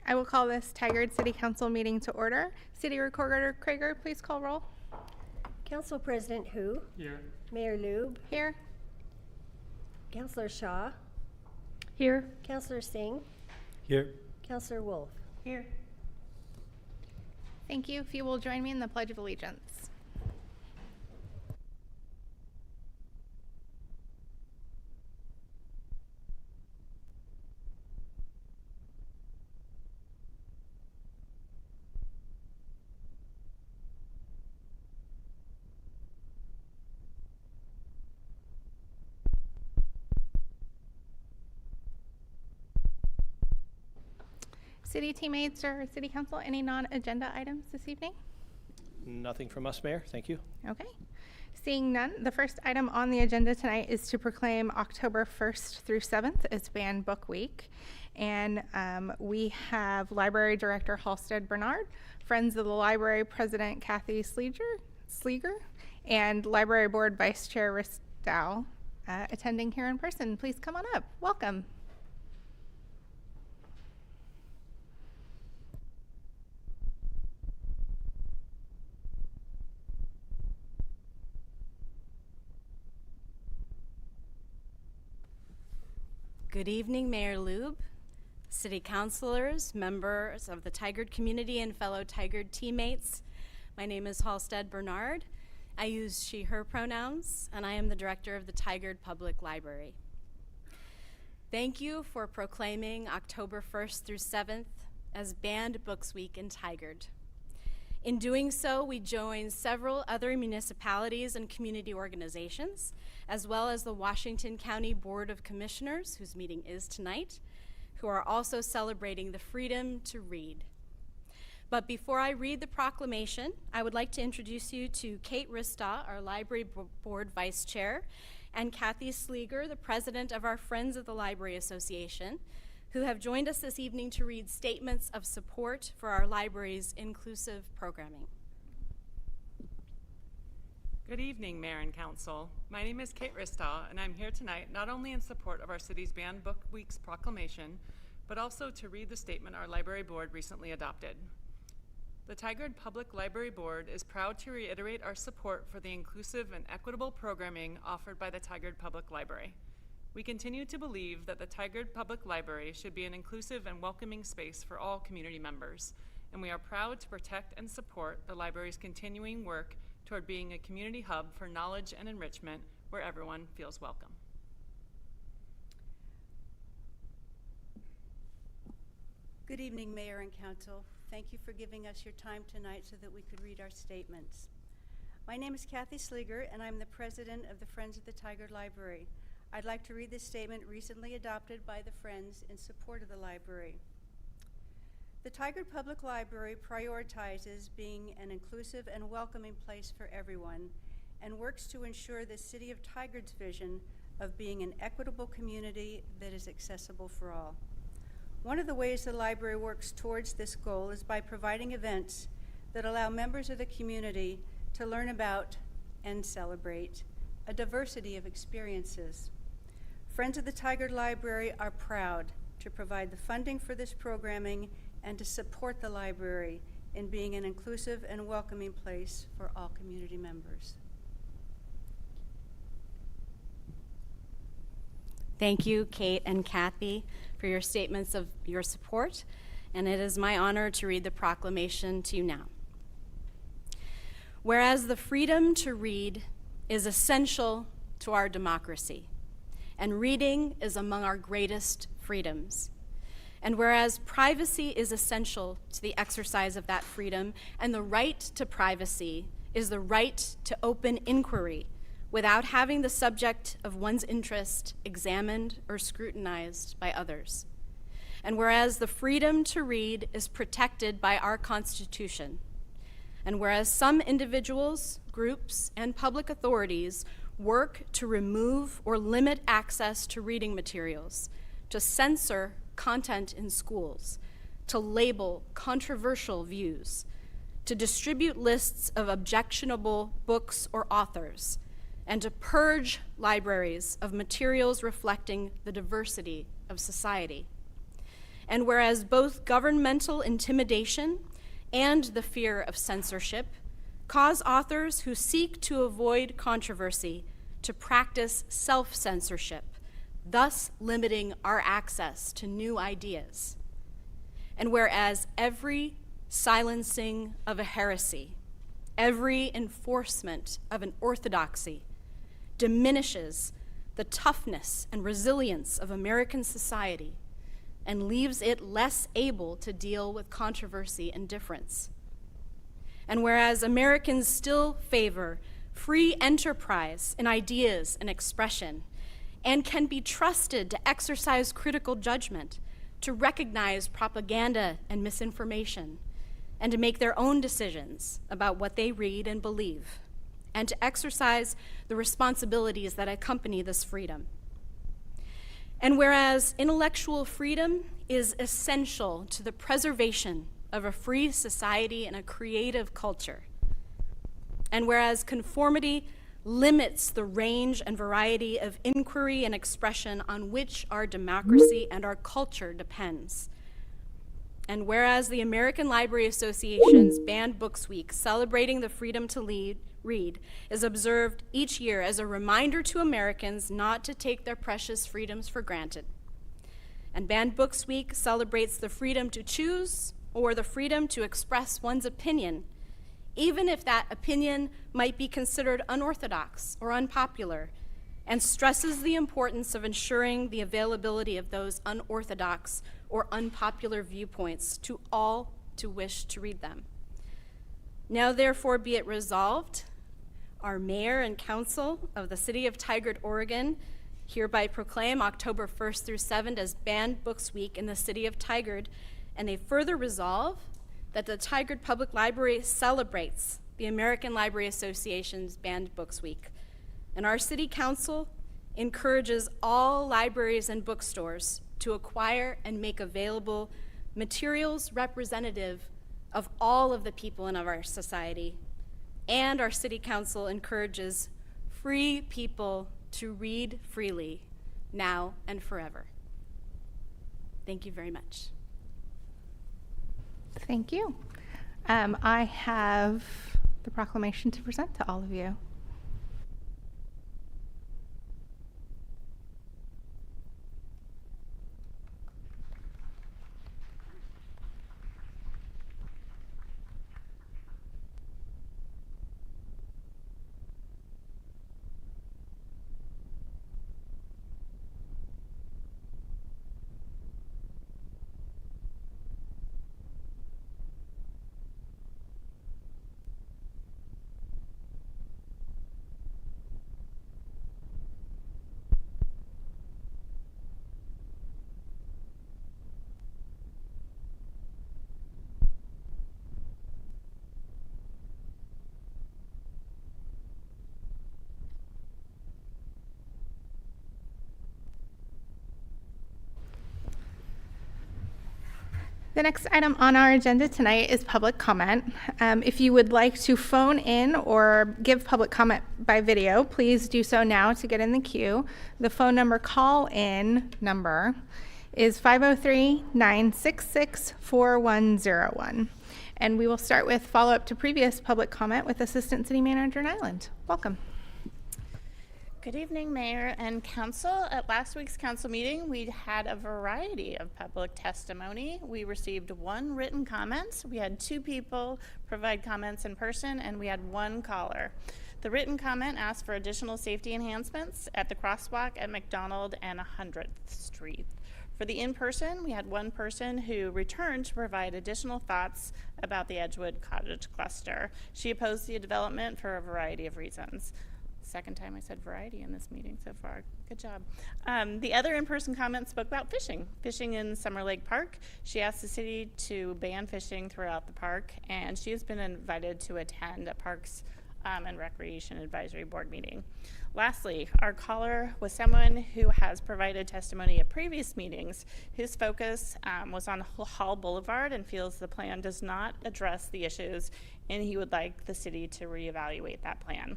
I will call this Tigard City Council meeting to order. City Recorder Krager, please call roll. Council President Hu. Here. Mayor Lube. Here. Councilor Shaw. Here. Councilor Singh. Here. Councilor Wolf. Here. Thank you. If you will join me in the Pledge of Allegiance. City teammates or City Council, any non-agenda items this evening? Nothing from us, Mayor. Thank you. Okay. Seeing none, the first item on the agenda tonight is to proclaim October 1st through 7th as Banned Book Week. And we have Library Director Halstead Bernard, Friends of the Library President Kathy Sleeger, and Library Board Vice Chair Ristow attending here in person. Please come on up. Welcome. Good evening, Mayor Lube, City Councilors, members of the Tigard community, and fellow Tigard teammates. My name is Halstead Bernard. I use she, her pronouns, and I am the director of the Tigard Public Library. Thank you for proclaiming October 1st through 7th as Banned Books Week in Tigard. In doing so, we join several other municipalities and community organizations, as well as the Washington County Board of Commissioners, whose meeting is tonight, who are also celebrating the freedom to read. But before I read the proclamation, I would like to introduce you to Kate Ristow, our Library Board Vice Chair, and Kathy Sleeger, the President of our Friends of the Library Association, who have joined us this evening to read statements of support for our library's inclusive programming. Good evening, Mayor and Council. My name is Kate Ristow, and I'm here tonight not only in support of our city's Banned Book Week's proclamation, but also to read the statement our library board recently adopted. The Tigard Public Library Board is proud to reiterate our support for the inclusive and equitable programming offered by the Tigard Public Library. We continue to believe that the Tigard Public Library should be an inclusive and welcoming space for all community members, and we are proud to protect and support the library's continuing work toward being a community hub for knowledge and enrichment where everyone feels welcome. Good evening, Mayor and Council. Thank you for giving us your time tonight so that we could read our statements. My name is Kathy Sleeger, and I'm the president of the Friends of the Tigard Library. I'd like to read this statement recently adopted by the Friends in support of the library. The Tigard Public Library prioritizes being an inclusive and welcoming place for everyone and works to ensure the City of Tigard's vision of being an equitable community that is accessible for all. One of the ways the library works towards this goal is by providing events that allow members of the community to learn about and celebrate a diversity of experiences. Friends of the Tigard Library are proud to provide the funding for this programming and to support the library in being an inclusive and welcoming place for all community members. Thank you, Kate and Kathy, for your statements of your support, and it is my honor to read the proclamation to you now. Whereas the freedom to read is essential to our democracy, and reading is among our greatest freedoms. And whereas privacy is essential to the exercise of that freedom, and the right to privacy is the right to open inquiry without having the subject of one's interest examined or scrutinized by others. And whereas the freedom to read is protected by our Constitution, and whereas some individuals, groups, and public authorities work to remove or limit access to reading materials, to censor content in schools, to label controversial views, to distribute lists of objectionable books or authors, and to purge libraries of materials reflecting the diversity of society. And whereas both governmental intimidation and the fear of censorship cause authors who seek to avoid controversy to practice self-censorship, thus limiting our access to new ideas. And whereas every silencing of a heresy, every enforcement of an orthodoxy diminishes the toughness and resilience of American society and leaves it less able to deal with controversy and difference. And whereas Americans still favor free enterprise in ideas and expression and can be trusted to exercise critical judgment, to recognize propaganda and misinformation, and to make their own decisions about what they read and believe, and to exercise the responsibilities that accompany this freedom. And whereas intellectual freedom is essential to the preservation of a free society and a creative culture, and whereas conformity limits the range and variety of inquiry and expression on which our democracy and our culture depends, and whereas the American Library Association's Banned Books Week, celebrating the freedom to read, is observed each year as a reminder to Americans not to take their precious freedoms for granted. And Banned Books Week celebrates the freedom to choose or the freedom to express one's opinion, even if that opinion might be considered unorthodox or unpopular, and stresses the importance of ensuring the availability of those unorthodox or unpopular viewpoints to all who wish to read them. Now therefore be it resolved, our mayor and council of the city of Tigard, Oregon, hereby proclaim October 1st through 7th as Banned Books Week in the city of Tigard, and they further resolve that the Tigard Public Library celebrates the American Library Association's Banned Books Week. And our city council encourages all libraries and bookstores to acquire and make available materials representative of all of the people in our society. And our city council encourages free people to read freely, now and forever. Thank you very much. Thank you. I have the proclamation to present to all of you. The next item on our agenda tonight is public comment. If you would like to phone in or give public comment by video, please do so now to get in the queue. The phone number call-in number is 503-966-4101. And we will start with follow-up to previous public comment with Assistant City Manager Nyland. Welcome. Good evening, Mayor and Council. At last week's council meeting, we had a variety of public testimony. We received one written comment. We had 2 people provide comments in person, and we had 1 caller. The written comment asked for additional safety enhancements at the crosswalk at McDonald and 100th Street. For the in-person, we had 1 person who returned to provide additional thoughts about the Edgewood Cottage cluster. She opposed the development for a variety of reasons. Second time I said variety in this meeting so far. Good job. The other in-person comment spoke about fishing in Summer Lake Park. She asked the city to ban fishing throughout the park, and she has been invited to attend a Parks and Recreation Advisory Board meeting. Lastly, our caller was someone who has provided testimony at previous meetings whose focus was on Hall Boulevard and feels the plan does not address the issues, and he would like the city to reevaluate that plan.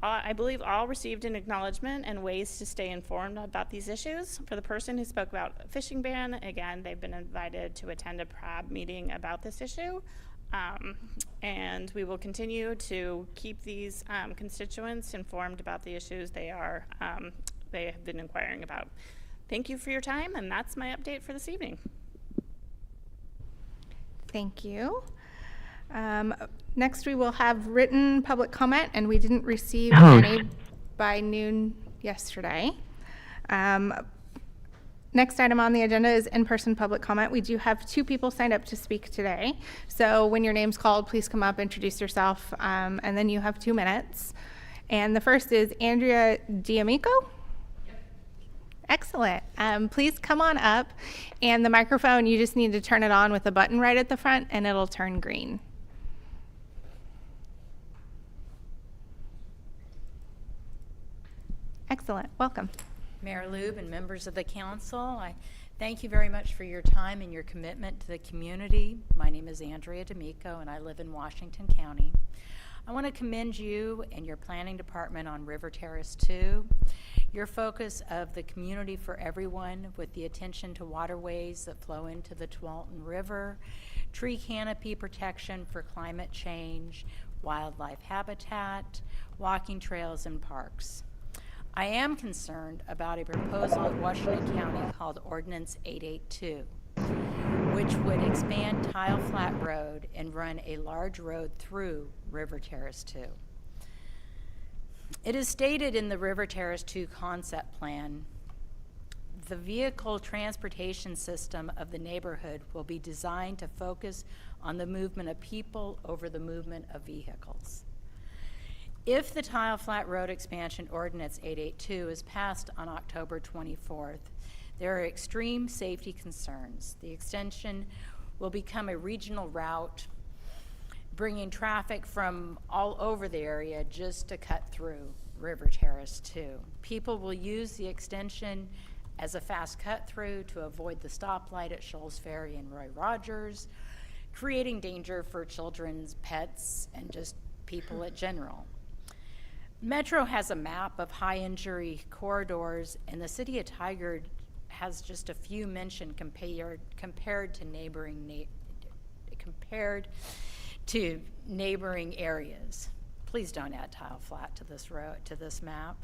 I believe all received an acknowledgement and ways to stay informed about these issues. For the person who spoke about a fishing ban, again, they've been invited to attend a PRAB meeting about this issue. And we will continue to keep these constituents informed about the issues they have been inquiring about. Thank you for your time, and that's my update for this evening. Thank you. Next, we will have written public comment, and we didn't receive any by noon yesterday. Next item on the agenda is in-person public comment. We do have 2 people signed up to speak today. So when your name's called, please come up, introduce yourself, and then you have 2 minutes. And the first is Andrea D'Amico. Excellent. Please come on up, and the microphone, you just need to turn it on with a button right at the front, and it'll turn green. Excellent. Welcome. Mayor Lube and members of the council, I thank you very much for your time and your commitment to the community. My name is Andrea D'Amico, and I live in Washington County. I want to commend you and your planning department on River Terrace 2. Your focus of the community for everyone with the attention to waterways that flow into the Tualatin River, tree canopy protection for climate change, wildlife habitat, walking trails, and parks. I am concerned about a proposal at Washington County called Ordinance 882, which would expand Tile Flat Road and run a large road through River Terrace 2. It is stated in the River Terrace 2 concept plan, the vehicle transportation system of the neighborhood will be designed to focus on the movement of people over the movement of vehicles. If the Tile Flat Road Expansion Ordinance 882 is passed on October 24th, there are extreme safety concerns. The extension will become a regional route, bringing traffic from all over the area just to cut through River Terrace 2. People will use the extension as a fast cut through to avoid the stoplight at Shoals Ferry and Roy Rogers, creating danger for children's pets and just people in general. Metro has a map of high injury corridors, and the city of Tigard has just a few mentioned compared to neighboring areas. Please don't add Tile Flat to this map.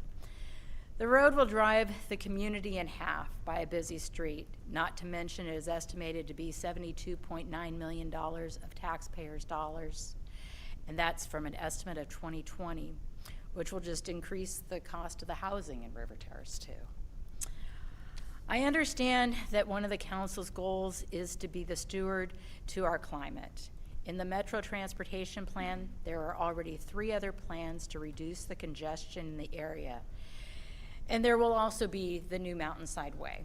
The road will drive the community in half by a busy street, not to mention it is estimated to be $72.9 million of taxpayers' dollars, and that's from an estimate of 2020. Which will just increase the cost of the housing in River Terrace 2. I understand that one of the council's goals is to be the steward to our climate. In the Metro Transportation Plan, there are already 3 other plans to reduce the congestion in the area. And there will also be the new Mountainside Way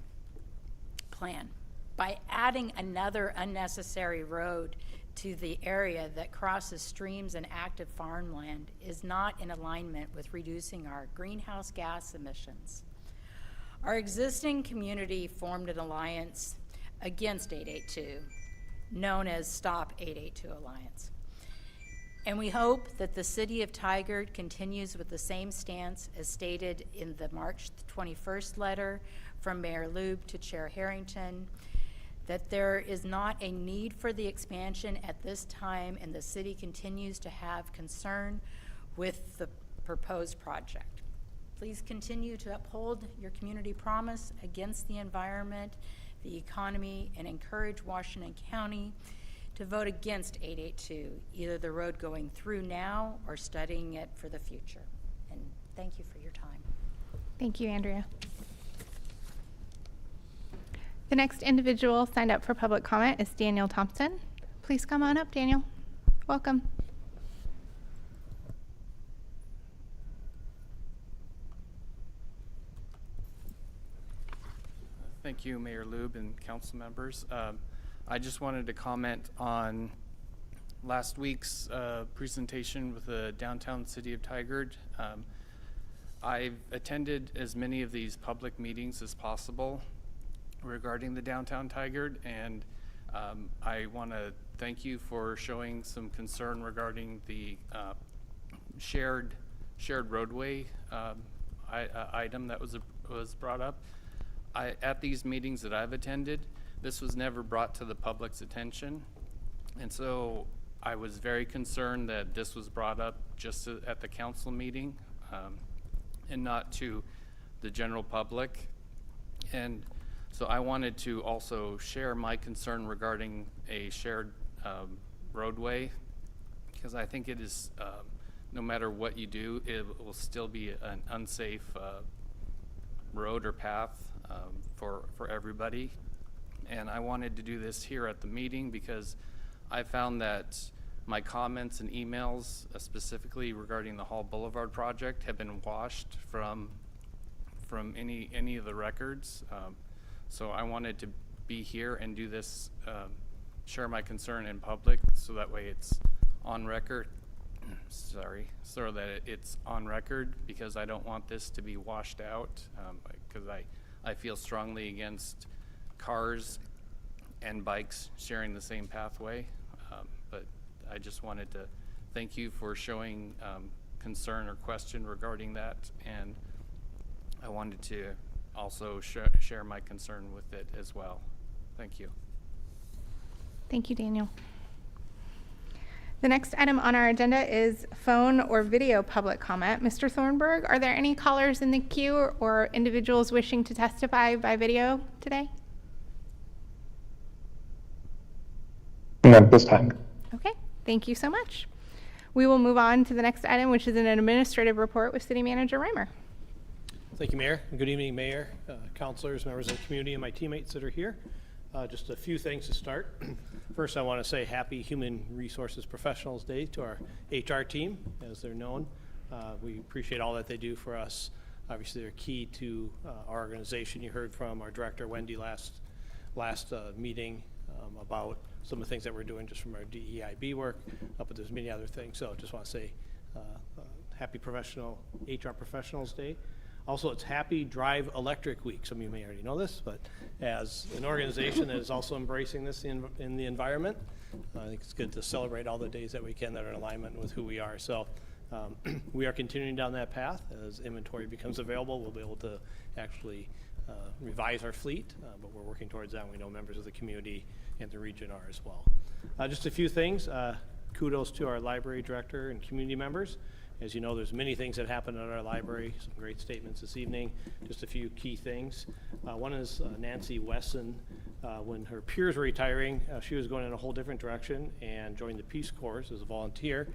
plan. By adding another unnecessary road to the area that crosses streams and active farmland is not in alignment with reducing our greenhouse gas emissions. Our existing community formed an alliance against 882, known as Stop 882 Alliance. And we hope that the City of Tigard continues with the same stance as stated in the March 21st letter from Mayor Lube to Chair Harrington, that there is not a need for the expansion at this time, and the city continues to have concern with the proposed project. Please continue to uphold your community promise against the environment, the economy, and encourage Washington County to vote against 882, either the road going through now or studying it for the future. And thank you for your time. Thank you, Andrea. The next individual signed up for public comment is Daniel Thompson. Please come on up, Daniel. Welcome. Thank you, Mayor Lube and council members. I just wanted to comment on last week's presentation with the downtown city of Tigard. I've attended as many of these public meetings as possible regarding the downtown Tigard, and I want to thank you for showing some concern regarding the shared shared roadway item that was brought up. At these meetings that I've attended, this was never brought to the public's attention. And so I was very concerned that this was brought up just at the council meeting and not to the general public. And so I wanted to also share my concern regarding a shared roadway, because I think it is, no matter what you do, it will still be an unsafe road or path for everybody. And I wanted to do this here at the meeting because I found that my comments and emails, specifically regarding the Hall Boulevard project, have been washed from any of the records. So I wanted to be here and do this, share my concern in public, so that way it's on record. Sorry, so that it's on record, because I don't want this to be washed out, because I feel strongly against cars and bikes sharing the same pathway. But I just wanted to thank you for showing concern or question regarding that, and I wanted to also share my concern with it as well. Thank you. Thank you, Daniel. The next item on our agenda is phone or video public comment. Mr. Thornburg, are there any callers in the queue or individuals wishing to testify by video today? At this time. Okay, thank you so much. We will move on to the next item, which is an administrative report with City Manager Reimer. Thank you, Mayor. Good evening, Mayor, councilors, members of the community, and my teammates that are here. Just a few things to start. First, I want to say happy Human Resources Professionals Day to our HR team, as they're known. We appreciate all that they do for us. Obviously, they're key to our organization. You heard from our director, Wendy, last meeting about some of the things that we're doing just from our DEIB work, but there's many other things. So just want to say happy HR Professionals Day. Also, it's Happy Drive Electric Week. Some of you may already know this, but as an organization that is also embracing this in the environment, I think it's good to celebrate all the days that we can that are in alignment with who we are. So we are continuing down that path. As inventory becomes available, we'll be able to actually revise our fleet, but we're working towards that. We know members of the community and the region are as well. Just a few things. Kudos to our library director and community members. As you know, there's many things that happen at our library, some great statements this evening. Just a few key things. One is Nancy Wesson. When her peers were retiring, she was going in a whole different direction and joined the Peace Corps as a volunteer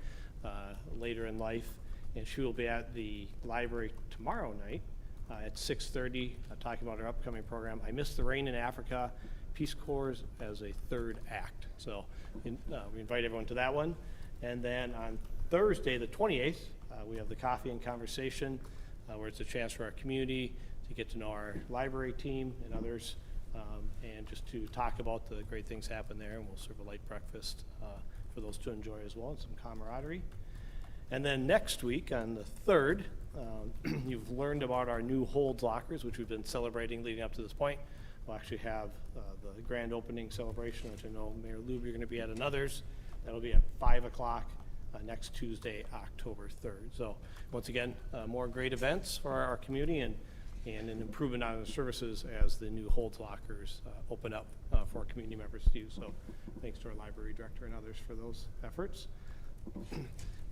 later in life. And she will be at the library tomorrow night at 6:30 talking about our upcoming program, I Miss the Rain in Africa, Peace Corps as a Third Act. So we invite everyone to that one. And then on Thursday, the 28th, we have the Coffee and Conversation, where it's a chance for our community to get to know our library team and others, and just to talk about the great things happen there. And we'll serve a light breakfast for those to enjoy as well, and some camaraderie. And then next week, on the 3rd, you've learned about our new Holds lockers, which we've been celebrating leading up to this point. We'll actually have the grand opening celebration, which I know Mayor Lube, you're going to be at, and others. That'll be at 5 o'clock. Next Tuesday, October 3rd. So once again, more great events for our community and an improvement on the services as the new Holds lockers open up for our community members to use. So thanks to our library director and others for those efforts.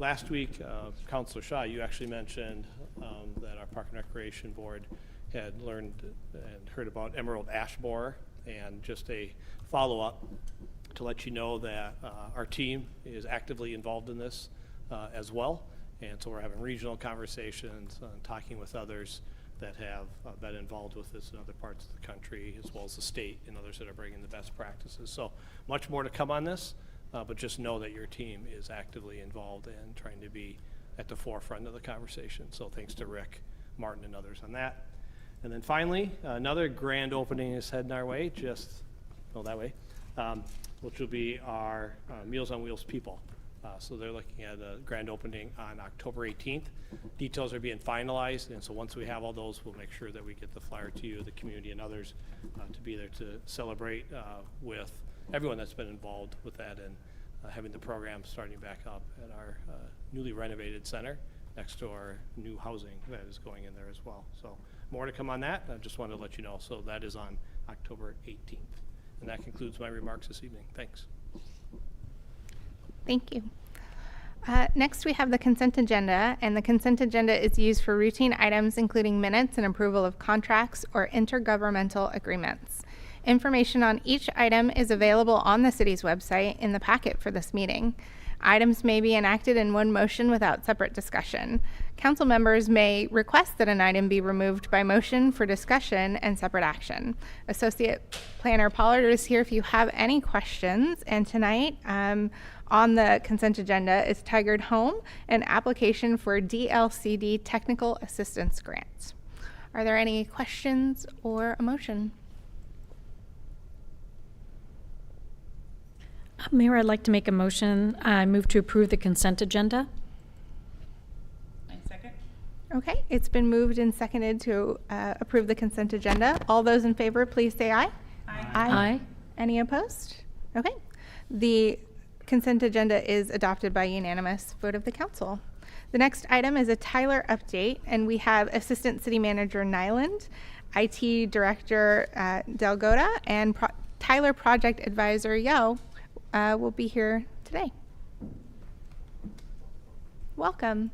Last week, Councilor Shaw, you actually mentioned that our Park and Recreation Board had learned and heard about Emerald Ash Borer, and just a follow-up to let you know that our team is actively involved in this as well. And so we're having regional conversations, talking with others that have been involved with this in other parts of the country, as well as the state and others that are bringing the best practices. So much more to come on this, but just know that your team is actively involved in trying to be at the forefront of the conversation. So thanks to Rick, Martin, and others on that. And then finally, another grand opening is heading our way, that way. Which will be our Meals on Wheels people. So they're looking at a grand opening on October 18th. Details are being finalized, and so once we have all those, we'll make sure that we get the flyer to you, the community, and others to be there to celebrate with everyone that's been involved with that, and having the program starting back up at our newly renovated center next to our new housing that is going in there as well. So more to come on that. I just wanted to let you know. So that is on October 18th. And that concludes my remarks this evening. Thanks. Thank you. Next, we have the consent agenda, and the consent agenda is used for routine items including minutes and approval of contracts or intergovernmental agreements. Information on each item is available on the city's website in the packet for this meeting. Items may be enacted in one motion without separate discussion. Council members may request that an item be removed by motion for discussion and separate action. Associate Planner Pollard is here if you have any questions. And tonight on the consent agenda is Tigard Home, an application for DLCD Technical Assistance Grant. Are there any questions or a motion? Mayor, I'd like to make a motion. I move to approve the consent agenda. Okay, it's been moved and seconded to approve the consent agenda. All those in favor, please say aye. Aye. Any opposed? Okay. The consent agenda is adopted by unanimous vote of the council. The next item is a Tyler update, and we have Assistant City Manager Nyland, IT Director Delgado, and Tyler Project Advisor Yo will be here today. Welcome.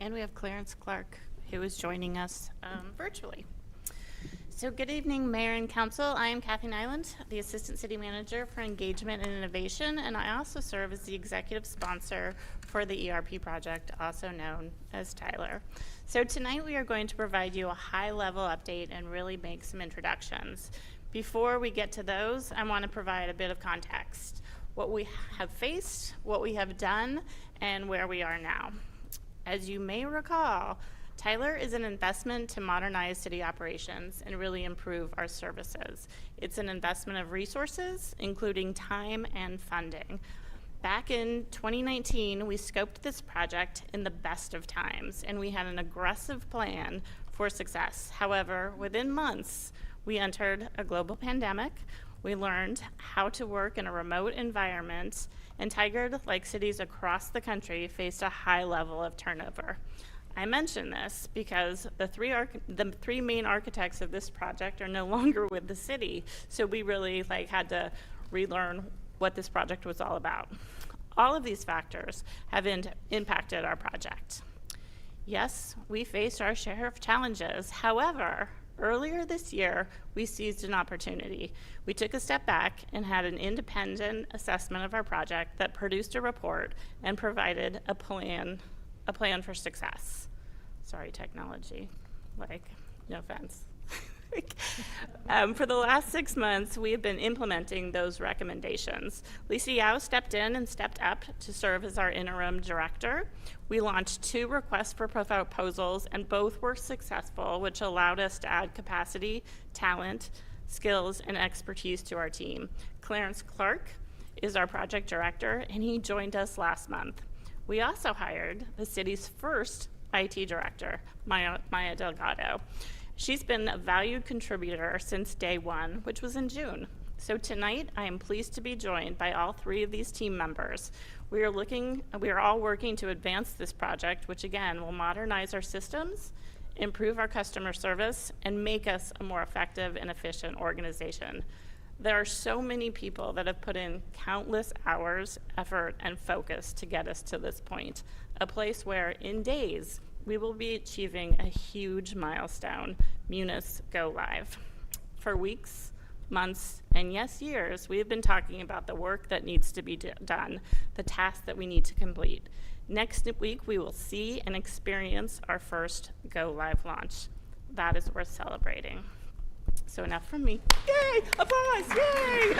And we have Clarence Clark, who is joining us virtually. So good evening, Mayor and Council. I am Kathy Nyland, the Assistant City Manager for Engagement and Innovation, and I also serve as the executive sponsor for the ERP project, also known as Tyler. So tonight we are going to provide you a high-level update and really make some introductions. Before we get to those, I want to provide a bit of context, what we have faced, what we have done, and where we are now. As you may recall, Tyler is an investment to modernize city operations and really improve our services. It's an investment of resources, including time and funding. Back in 2019, we scoped this project in the best of times, and we had an aggressive plan for success. However, within months, we entered a global pandemic. We learned how to work in a remote environment, and Tigard, like cities across the country, faced a high level of turnover. I mention this because the three main architects of this project are no longer with the city, so we really had to relearn what this project was all about. All of these factors have impacted our project. Yes, we faced our share of challenges. However, earlier this year, we seized an opportunity. We took a step back and had an independent assessment of our project that produced a report and provided a plan for success. Sorry, technology, no offense. For the last 6 months, we have been implementing those recommendations. Lisa Yao stepped in and stepped up to serve as our interim director. We launched 2 requests for proposals, and both were successful, which allowed us to add capacity, talent, skills, and expertise to our team. Clarence Clark is our project director, and he joined us last month. We also hired the city's first IT director, Maya Delgado. She's been a valued contributor since day one, which was in June. So tonight, I am pleased to be joined by all 3 of these team members. We are all working to advance this project, which again will modernize our systems, improve our customer service, and make us a more effective and efficient organization. There are so many people that have put in countless hours, effort, and focus to get us to this point, a place where in days, we will be achieving a huge milestone, Munis Go Live. For weeks, months, and yes, years, we have been talking about the work that needs to be done, the tasks that we need to complete. Next week, we will see and experience our first Go Live launch. That is worth celebrating. So enough from me. Yay! Applause! Yay!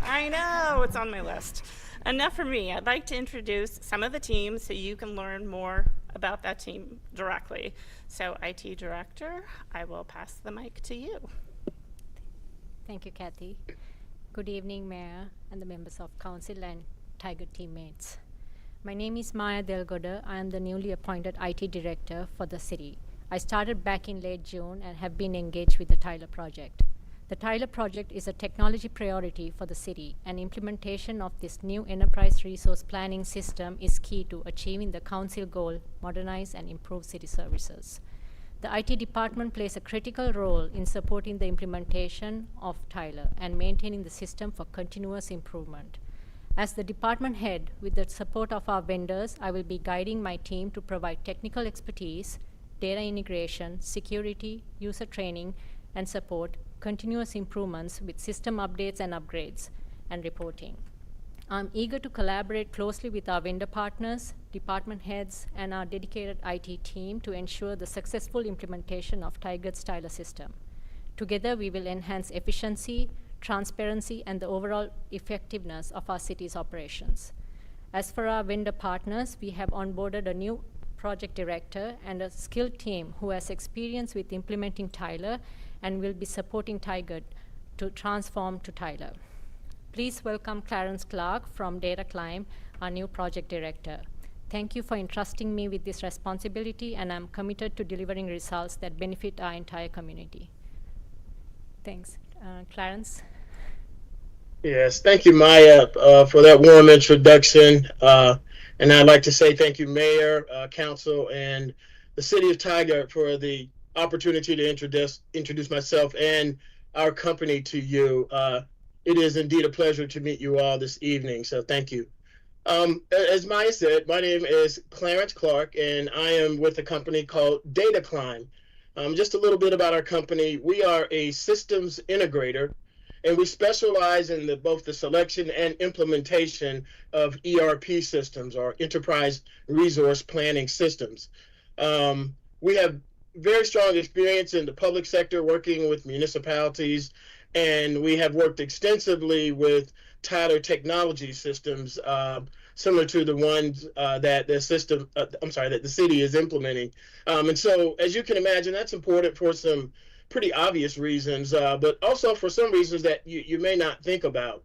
I know, it's on my list. Enough from me. I'd like to introduce some of the team so you can learn more about that team directly. So IT Director, I will pass the mic to you. Thank you, Kathy. Good evening, Mayor and the members of Council and Tigard teammates. My name is Maya Delgado. I am the newly appointed IT Director for the city. I started back in late June and have been engaged with the Tyler project. The Tyler project is a technology priority for the city, and implementation of this new enterprise resource planning system is key to achieving the council goal, modernize and improve city services. The IT department plays a critical role in supporting the implementation of Tyler and maintaining the system for continuous improvement. As the department head, with the support of our vendors, I will be guiding my team to provide technical expertise, data integration, security, user training, and support, continuous improvements with system updates and upgrades, and reporting. I'm eager to collaborate closely with our vendor partners, department heads, and our dedicated IT team to ensure the successful implementation of Tigard's Tyler system. Together, we will enhance efficiency, transparency, and the overall effectiveness of our city's operations. As for our vendor partners, we have onboarded a new project director and a skilled team who has experience with implementing Tyler and will be supporting Tigard to transform to Tyler. Please welcome Clarence Clark from DataClimb, our new project director. Thank you for entrusting me with this responsibility, and I'm committed to delivering results that benefit our entire community. Thanks. Clarence? Yes, thank you, Maya, for that warm introduction. And I'd like to say thank you, Mayor, Council, and the City of Tigard for the opportunity to introduce myself and our company to you. It is indeed a pleasure to meet you all this evening, so thank you. As Maya said, my name is Clarence Clark, and I am with a company called DataClimb. Just a little bit about our company. We are a systems integrator, and we specialize in both the selection and implementation of ERP systems, or enterprise resource planning systems. We have very strong experience in the public sector working with municipalities, and we have worked extensively with Tyler Technology Systems, similar to the ones that the city is implementing. And so, as you can imagine, that's important for some pretty obvious reasons, but also for some reasons that you may not think about.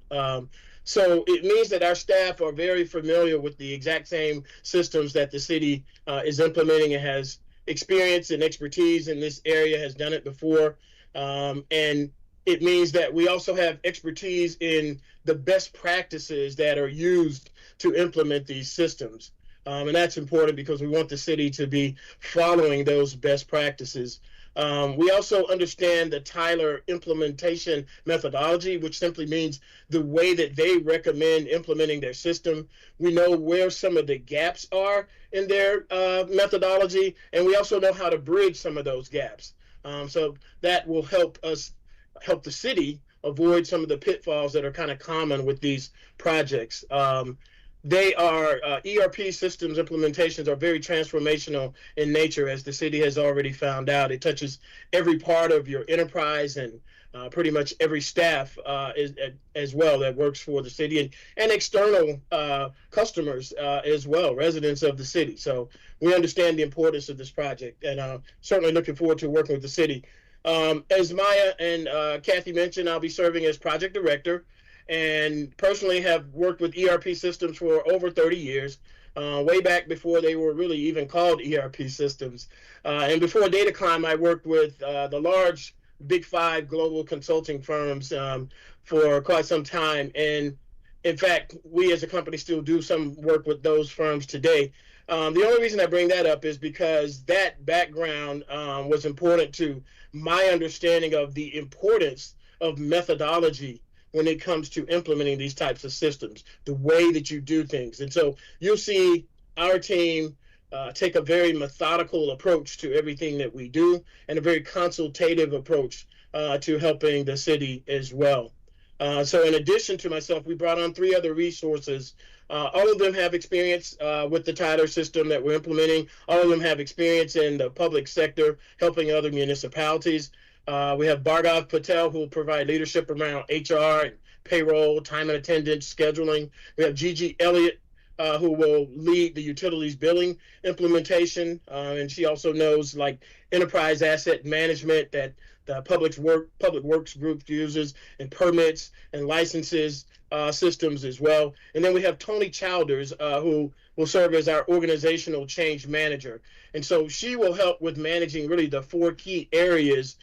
So it means that our staff are very familiar with the exact same systems that the city is implementing and has experience and expertise in this area, has done it before. And it means that we also have expertise in the best practices that are used to implement these systems. And that's important because we want the city to be following those best practices. We also understand the Tyler implementation methodology, which simply means the way that they recommend implementing their system. We know where some of the gaps are in their methodology, and we also know how to bridge some of those gaps. So that will help the city avoid some of the pitfalls that are kind of common with these projects. They are ERP systems implementations are very transformational in nature, as the city has already found out. It touches every part of your enterprise and pretty much every staff as well that works for the city, and external customers as well, residents of the city. So we understand the importance of this project, and certainly looking forward to working with the city. As Maya and Kathy mentioned, I'll be serving as project director, and personally have worked with ERP systems for over 30 years, way back before they were really even called ERP systems. And before DataClimb, I worked with the large Big Five global consulting firms for quite some time. And in fact, we as a company still do some work with those firms today. The only reason I bring that up is because that background was important to my understanding of the importance of methodology when it comes to implementing these types of systems, the way that you do things. And so you'll see our team take a very methodical approach to everything that we do, and a very consultative approach to helping the city as well. So in addition to myself, we brought on 3 other resources. All of them have experience with the Tyler system that we're implementing. All of them have experience in the public sector, helping other municipalities. We have Bhargav Patel, who will provide leadership around HR and payroll, time and attendance, scheduling. We have Gigi Elliott, who will lead the utilities billing implementation, and she also knows like enterprise asset management that the public works group uses, and permits and licenses systems as well. And then we have Tony Childers, who will serve as our organizational change manager. And so she will help with managing really the 4 key areas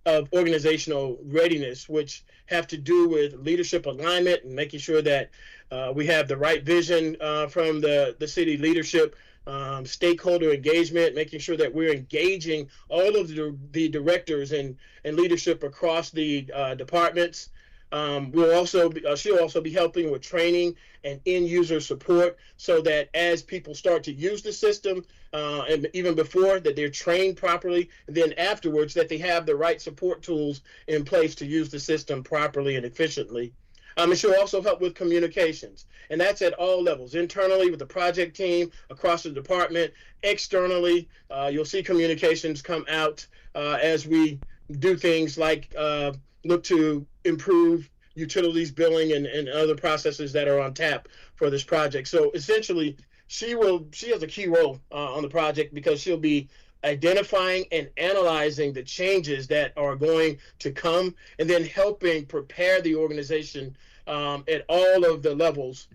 of organizational readiness, which have to do with leadership alignment and making sure that we have the right vision from the city leadership, stakeholder engagement, making sure that we're engaging all of the directors and leadership across the departments. She'll also be helping with training and end user support so that as people start to use the system, and even before that, they're trained properly, and then afterwards that they have the right support tools in place to use the system properly and efficiently. And she'll also help with communications, and that's at all levels, internally with the project team, across the department, externally. You'll see communications come out as we do things like look to improve utilities billing and other processes that are on tap for this project. So essentially, she has a key role on the project because she'll be identifying and analyzing the changes that are going to come, and then helping prepare the organization at all of the levels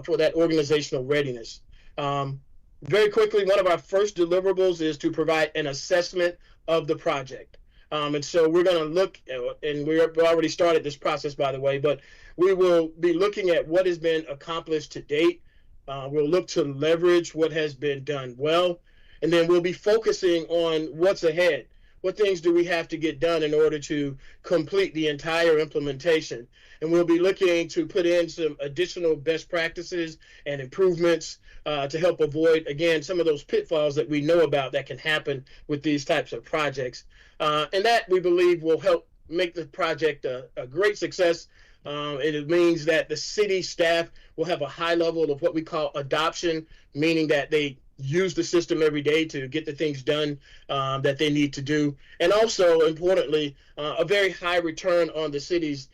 for that organizational readiness. Very quickly, one of our first deliverables is to provide an assessment of the project. And so we're going to look, and we've already started this process, by the way, but we will be looking at what has been accomplished to date. We'll look to leverage what has been done well, and then we'll be focusing on what's ahead. What things do we have to get done in order to complete the entire implementation? And we'll be looking to put in some additional best practices and improvements to help avoid, again, some of those pitfalls that we know about that can happen with these types of projects. And that, we believe, will help make the project a great success. And it means that the city staff will have a high level of what we call adoption, meaning that they use the system every day to get the things done that they need to do. And also, importantly, a very high return on the city's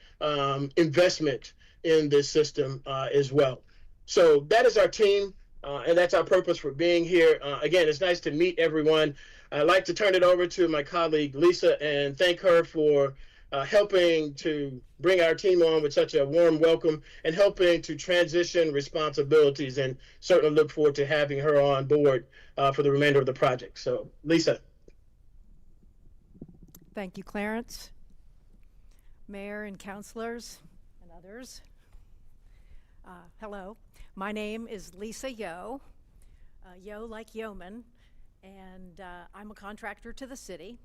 investment in this system as well. So that is our team, and that's our purpose for being here. Again, it's nice to meet everyone. I'd like to turn it over to my colleague, Lisa, and thank her for helping to bring our team on with such a warm welcome and helping to transition responsibilities, and certainly look forward to having her on board for the remainder of the project. So, Lisa. Thank you, Clarence. Mayor and councilors and others. Hello, my name is Lisa Yo, Yo like yeoman, and I'm a contractor to the city.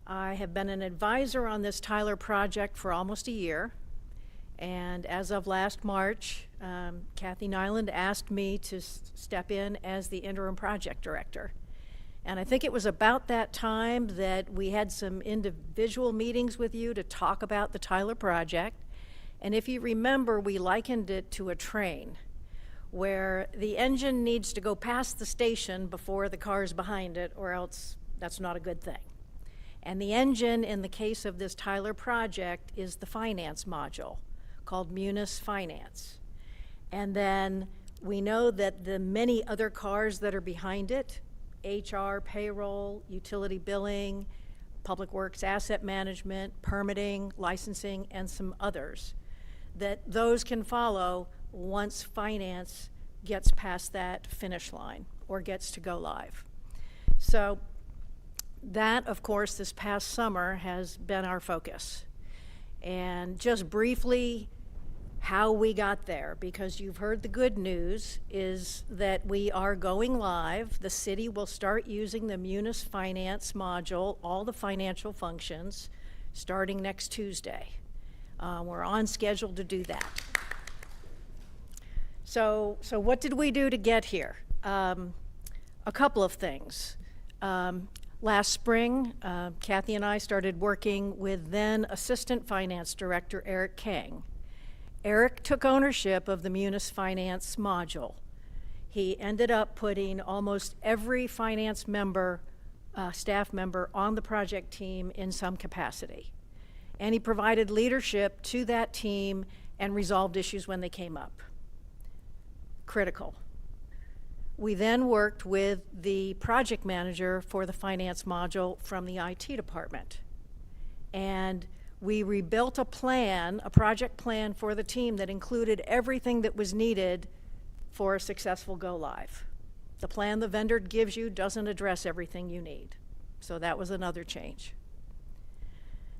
I have been an advisor on this Tyler project for almost a year, and as of last March, Kathy Nyland asked me to step in as the interim project director. And I think it was about that time that we had some individual meetings with you to talk about the Tyler project. And if you remember, we likened it to a train where the engine needs to go past the station before the cars behind it, or else that's not a good thing. And the engine in the case of this Tyler project is the finance module called Munis Finance. And then we know that the many other cars that are behind it, HR, payroll, utility billing, public works asset management, permitting, licensing, and some others, that those can follow once finance gets past that finish line or gets to go live. So that, of course, this past summer has been our focus. And just briefly, how we got there, because you've heard the good news, is that we are going live. The city will start using the Munis Finance module, all the financial functions, starting next Tuesday. We're on schedule to do that. So what did we do to get here? A couple of things. Last spring, Kathy and I started working with then Assistant Finance Director Eric Kang. Eric took ownership of the Munis Finance module. He ended up putting almost every finance member, staff member on the project team in some capacity. And he provided leadership to that team and resolved issues when they came up. Critical. We then worked with the project manager for the finance module from the IT department. And we rebuilt a plan, a project plan for the team that included everything that was needed for a successful go live. The plan the vendor gives you doesn't address everything you need. So that was another change.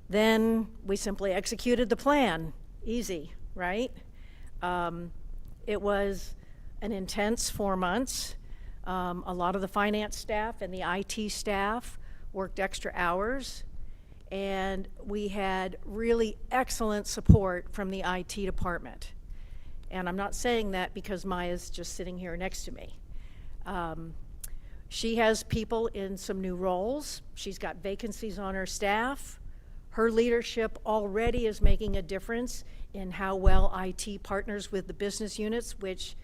Then we simply executed the plan. Easy, right? It was an intense 4 months. A lot of the finance staff and the IT staff worked extra hours, and we had really excellent support from the IT department. And I'm not saying that because Maya's just sitting here next to me. She has people in some new roles. She's got vacancies on her staff. Her leadership already is making a difference in how well IT partners with the business units, which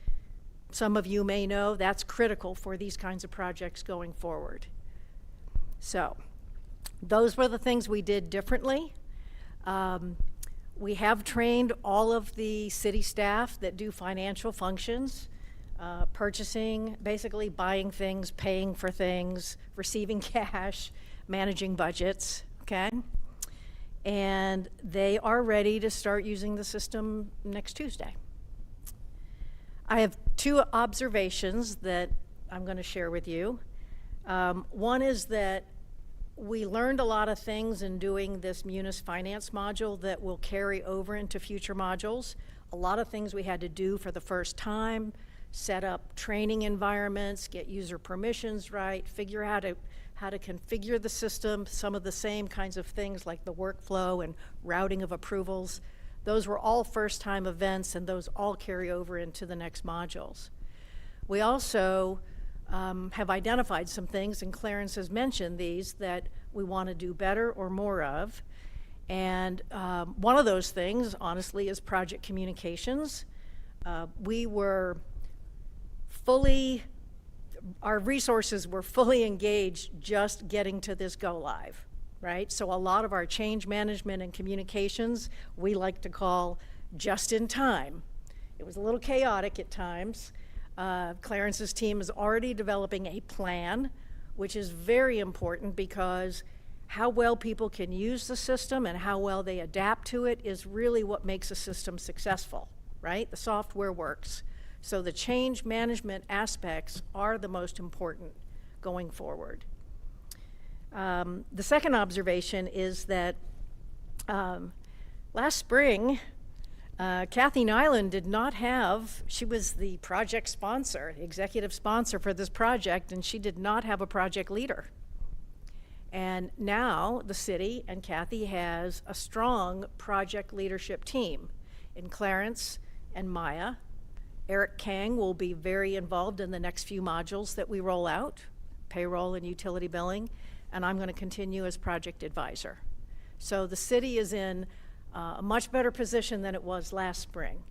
some of you may know that's critical for these kinds of projects going forward. So those were the things we did differently. We have trained all of the city staff that do financial functions, purchasing, basically buying things, paying for things, receiving cash, managing budgets, okay? And they are ready to start using the system next Tuesday. I have two observations that I'm going to share with you. One is that we learned a lot of things in doing this Munis Finance module that will carry over into future modules. A lot of things we had to do for the first time, set up training environments, get user permissions right, figure out how to configure the system, some of the same kinds of things like the workflow and routing of approvals. Those were all first-time events, and those all carry over into the next modules. We also have identified some things, and Clarence has mentioned these, that we want to do better or more of. And one of those things, honestly, is project communications. We were our resources were fully engaged just getting to this go live, right? So a lot of our change management and communications, we like to call just in time. It was a little chaotic at times. Clarence's team is already developing a plan, which is very important because how well people can use the system and how well they adapt to it is really what makes a system successful, right? The software works. So the change management aspects are the most important going forward. The second observation is that last spring, Kathy Nyland did not have, she was the project sponsor, the executive sponsor for this project, and she did not have a project leader. And now the city and Kathy has a strong project leadership team in Clarence and Maya. Eric Kang will be very involved in the next few modules that we roll out, payroll and utility billing, and I'm going to continue as project advisor. So the city is in a much better position than it was last spring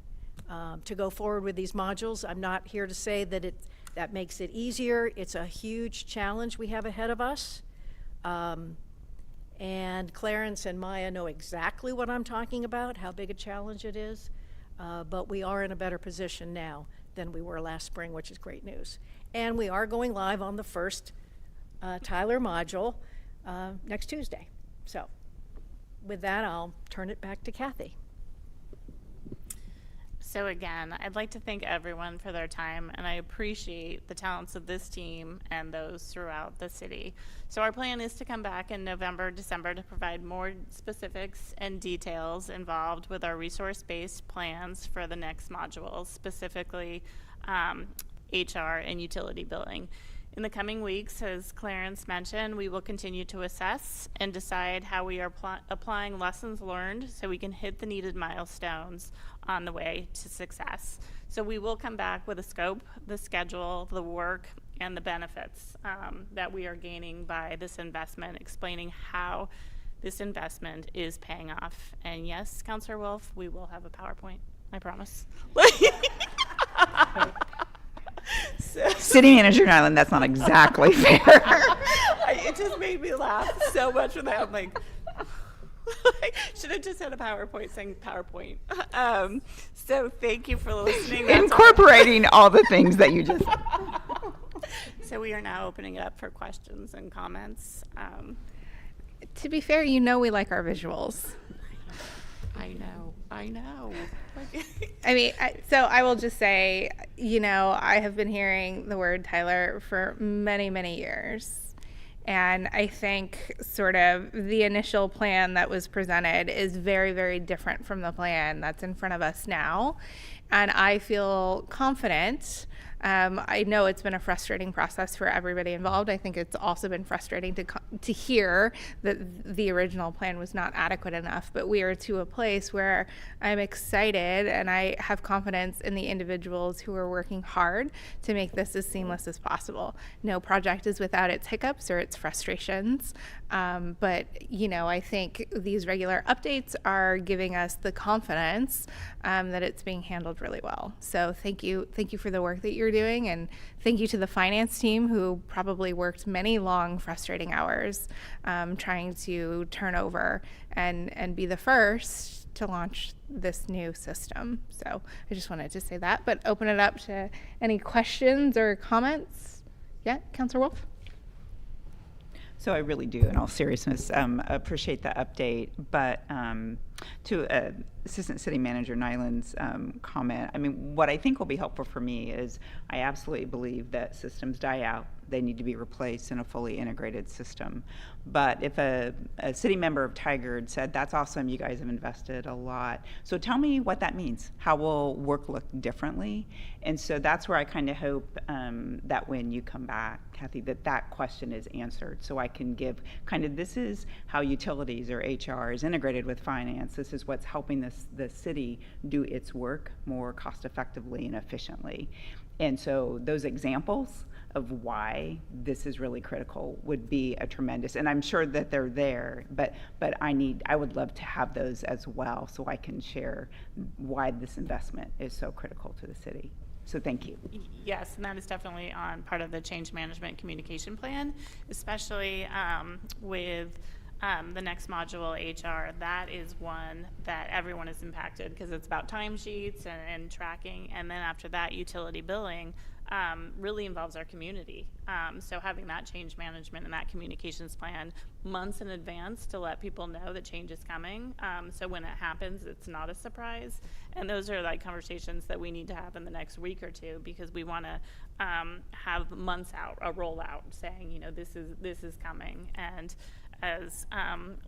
to go forward with these modules. I'm not here to say that that makes it easier. It's a huge challenge we have ahead of us. And Clarence and Maya know exactly what I'm talking about, how big a challenge it is. But we are in a better position now than we were last spring, which is great news. And we are going live on the first Tyler module next Tuesday. So with that, I'll turn it back to Kathy. So again, I'd like to thank everyone for their time, and I appreciate the talents of this team and those throughout the city. So our plan is to come back in November, December to provide more specifics and details involved with our resource-based plans for the next modules, specifically HR and utility billing. In the coming weeks, as Clarence mentioned, we will continue to assess and decide how we are applying lessons learned so we can hit the needed milestones on the way to success. So we will come back with a scope, the schedule, the work, and the benefits that we are gaining by this investment, explaining how this investment is paying off. And yes, Councilor Wolf, we will have a PowerPoint, I promise. City Manager Nyland, that's not exactly fair. It just made me laugh so much when I'm like, I should have just had a PowerPoint saying PowerPoint. So thank you for listening. Incorporating all the things that you just said. So we are now opening it up for questions and comments. To be fair, you know we like our visuals. I know. I mean, so I will just say, you know, I have been hearing the word Tyler for many, many years. And I think sort of the initial plan that was presented is very, very different from the plan that's in front of us now. And I feel confident. I know it's been a frustrating process for everybody involved. I think it's also been frustrating to hear that the original plan was not adequate enough. But we are to a place where I'm excited and I have confidence in the individuals who are working hard to make this as seamless as possible. No project is without its hiccups or its frustrations. But, you know, I think these regular updates are giving us the confidence that it's being handled really well. So thank you for the work that you're doing, and thank you to the finance team who probably worked many long, frustrating hours trying to turn over and be the first to launch this new system. So I just wanted to say that, but open it up to any questions or comments. Yeah, Councilor Wolf? So I really do, in all seriousness, appreciate the update. But to Assistant City Manager Nyland's comment, I mean, what I think will be helpful for me is I absolutely believe that systems die out. They need to be replaced in a fully integrated system. But if a city member of Tigard said, that's awesome, you guys have invested a lot. So tell me what that means. How will work look differently? And so that's where I kind of hope that when you come back, Kathy, that question is answered. So I can give kind of, this is how utilities or HR is integrated with finance. This is what's helping the city do its work more cost effectively and efficiently. And so those examples of why this is really critical would be a tremendous, and I'm sure that they're there, but I would love to have those as well so I can share why this investment is so critical to the city. So thank you. Yes, and that is definitely on part of the change management communication plan, especially with the next module, HR. That is one that everyone is impacted because it's about timesheets and tracking, and then after that, utility billing really involves our community. So having that change management and that communications plan months in advance to let people know that change is coming. So when it happens, it's not a surprise. And those are like conversations that we need to have in the next week or two, because we want to have months out, a rollout saying, you know, this is coming. And as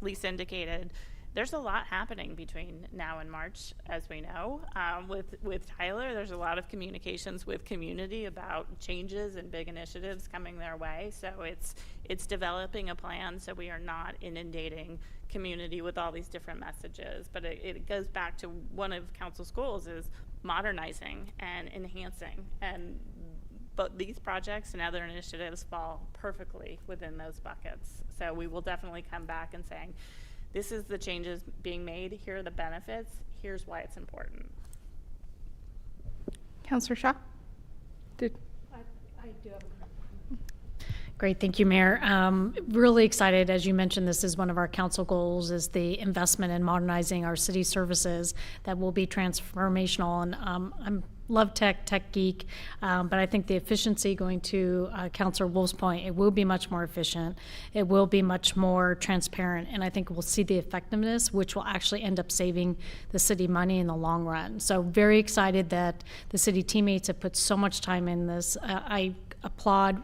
Lisa indicated, there's a lot happening between now and March, as we know. With Tyler, there's a lot of communications with community about changes and big initiatives coming their way. So it's developing a plan so we are not inundating community with all these different messages. But it goes back to one of council's goals is modernizing and enhancing. But these projects and other initiatives fall perfectly within those buckets. So we will definitely come back and saying, this is the changes being made, here are the benefits, here's why it's important. Councilor Shaw? I do have Great, thank you, Mayor. Really excited, as you mentioned, this is one of our council goals, is the investment in modernizing our city services that will be transformational. And I'm love tech geek, but I think the efficiency, going to Councilor Wolf's point, it will be much more efficient. It will be much more transparent, and I think we'll see the effectiveness, which will actually end up saving the city money in the long run. So very excited that the city teammates have put so much time in this. I applaud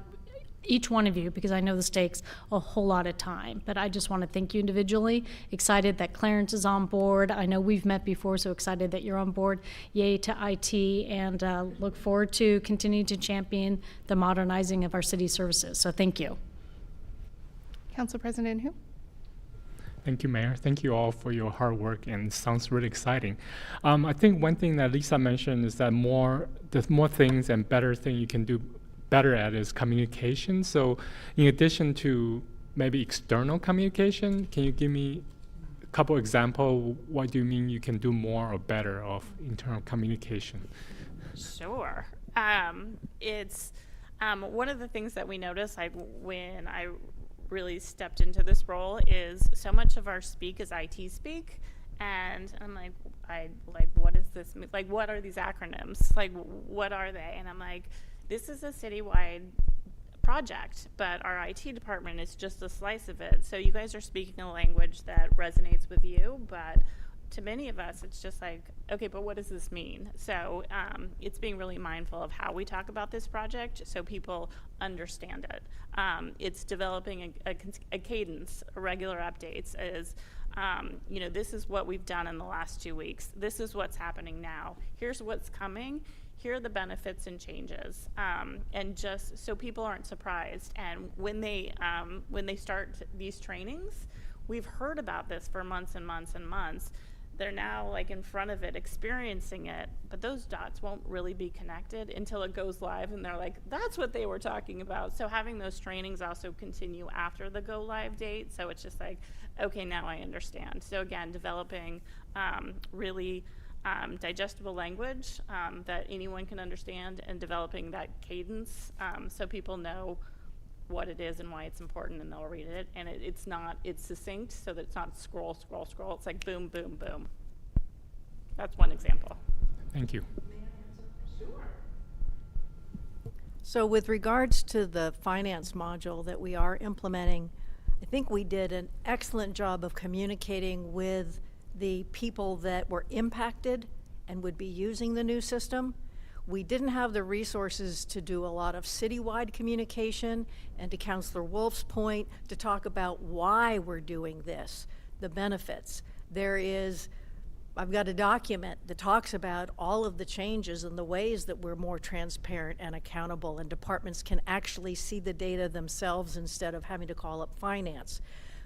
each one of you, because I know this takes a whole lot of time, but I just want to thank you individually. Excited that Clarence is on board. I know we've met before, so excited that you're on board. Yay to IT, and look forward to continuing to champion the modernizing of our city services. So thank you. Council President Hu? Thank you, Mayor. Thank you all for your hard work, and it sounds really exciting. I think one thing that Lisa mentioned is that there's more things and better thing you can do better at is communication. So in addition to maybe external communication, can you give me a couple examples? What do you mean you can do more or better of internal communication? Sure. It's one of the things that we noticed, like when I really stepped into this role, is so much of our speak is IT speak. And I'm like, what is this? Like, what are these acronyms? Like, what are they? And I'm like, this is a citywide project, but our IT department is just a slice of it. So you guys are speaking a language that resonates with you, but to many of us, it's just like okay, but what does this mean? So it's being really mindful of how we talk about this project so people understand it. It's developing a cadence, regular updates is, you know, this is what we've done in the last 2 weeks. This is what's happening now. Here's what's coming. Here are the benefits and changes, and just so people aren't surprised. And when they start these trainings, we've heard about this for months and months and months. They're now like in front of it, experiencing it, but those dots won't really be connected until it goes live, and they're like, that's what they were talking about. So having those trainings also continue after the go live date, so it's just like, okay, now I understand. So again, developing really digestible language that anyone can understand, and developing that cadence so people know what it is and why it's important, and they'll read it. And it's succinct, so that it's not scroll, scroll, scroll. It's like boom, boom, boom. That's one example. Thank you. So with regards to the finance module that we are implementing, I think we did an excellent job of communicating with the people that were impacted and would be using the new system. We didn't have the resources to do a lot of citywide communication, and to Councilor Wolf's point, to talk about why we're doing this, the benefits. I've got a document that talks about all of the changes and the ways that we're more transparent and accountable, and departments can actually see the data themselves instead of having to call up finance.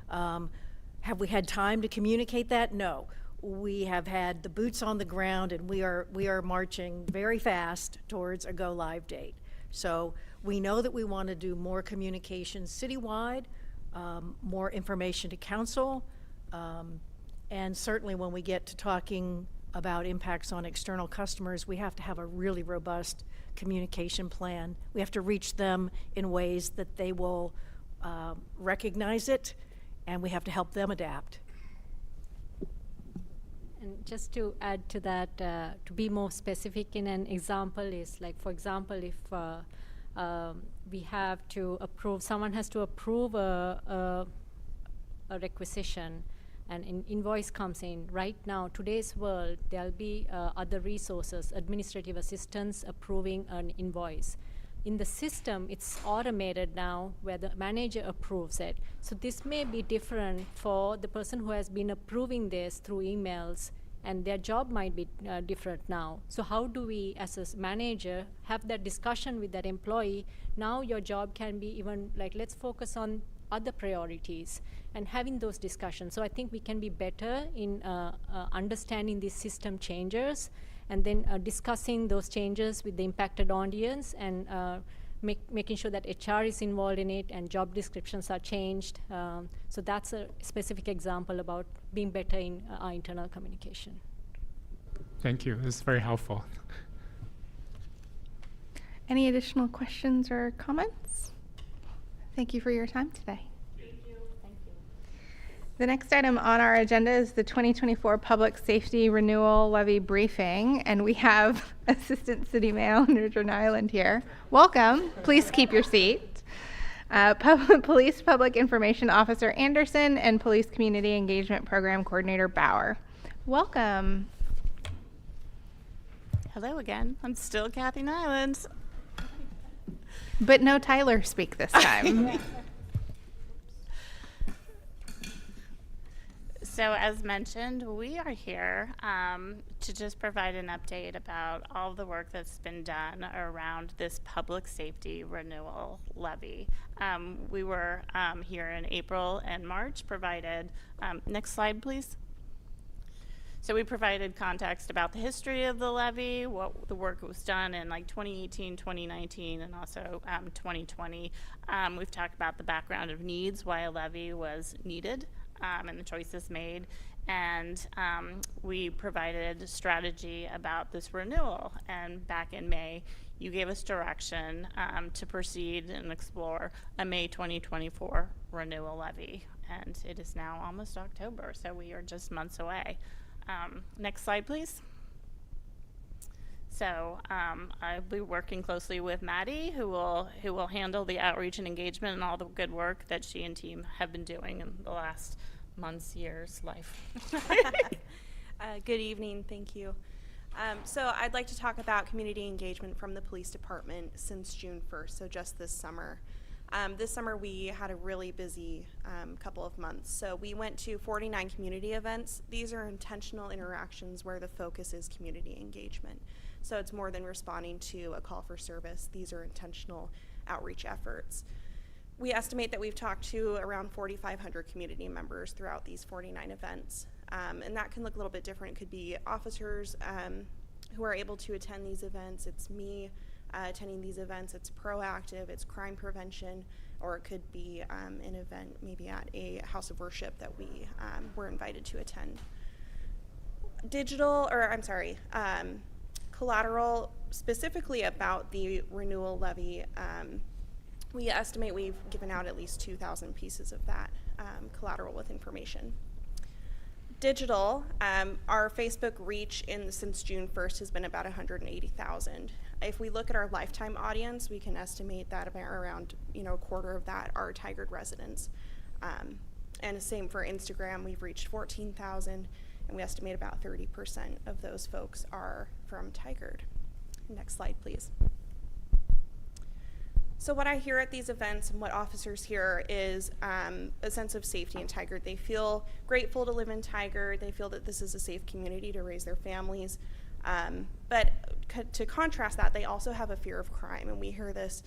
Have we had time to communicate that? No. We have had the boots on the ground, and we are marching very fast towards a go live date. So we know that we want to do more communication citywide, more information to council, and certainly when we get to talking about impacts on external customers, we have to have a really robust communication plan. We have to reach them in ways that they will recognize it, and we have to help them adapt. And just to add to that, to be more specific in an example is like, for example, if we have to approve, someone has to approve a requisition, and an invoice comes in. Right now, today's world, there'll be other resources, administrative assistants approving an invoice. In the system, it's automated now where the manager approves it. So this may be different for the person who has been approving this through emails, and their job might be different now. So how do we, as a manager, have that discussion with that employee? Now your job can be even like, let's focus on other priorities, and having those discussions. So I think we can be better in understanding these system changes, and then discussing those changes with the impacted audience, and making sure that HR is involved in it and job descriptions are changed. So that's a specific example about being better in our internal communication. Thank you. It's very helpful. Any additional questions or comments? Thank you for your time today. Thank you. Thank you. The next item on our agenda is the 2024 Public Safety Renewal Levy Briefing, and we have Assistant City Manager Nyland here. Welcome. Please keep your seat. Police Public Information Officer Anderson and Police Community Engagement Program Coordinator Bauer. Welcome. Hello again. I'm still Kathy Nyland. But no Tyler speak this time. So as mentioned, we are here to just provide an update about all the work that's been done around this public safety renewal levy. We were here in April and March, provided, next slide please. So we provided context about the history of the levy, what the work was done in like 2018, 2019, and also 2020. We've talked about the background of needs, why a levy was needed, and the choices made. And we provided a strategy about this renewal. And back in May, you gave us direction to proceed and explore a May 2024 renewal levy. And it is now almost October, so we are just months away. Next slide, please. So I'll be working closely with Maddie, who will handle the outreach and engagement and all the good work that she and team have been doing in the last months, years, life. Good evening, thank you. So I'd like to talk about community engagement from the police department since June 1st, so just this summer. This summer we had a really busy couple of months. So we went to 49 community events. These are intentional interactions where the focus is community engagement. So it's more than responding to a call for service. These are intentional outreach efforts. We estimate that we've talked to around 4,500 community members throughout these 49 events. And that can look a little bit different. It could be officers who are able to attend these events. It's me attending these events. It's proactive, it's crime prevention, or it could be an event maybe at a house of worship that we were invited to attend. Collateral specifically about the renewal levy, we estimate we've given out at least 2,000 pieces of that collateral with information. Digital, our Facebook reach since June 1st has been about 180,000. If we look at our lifetime audience, we can estimate that about around a quarter of that are Tigard residents. And the same for Instagram, we've reached 14,000, and we estimate about 30% of those folks are from Tigard. Next slide, please. So what I hear at these events and what officers hear is a sense of safety in Tigard. They feel grateful to live in Tigard. They feel that this is a safe community to raise their families. But to contrast that, they also have a fear of crime, and we hear this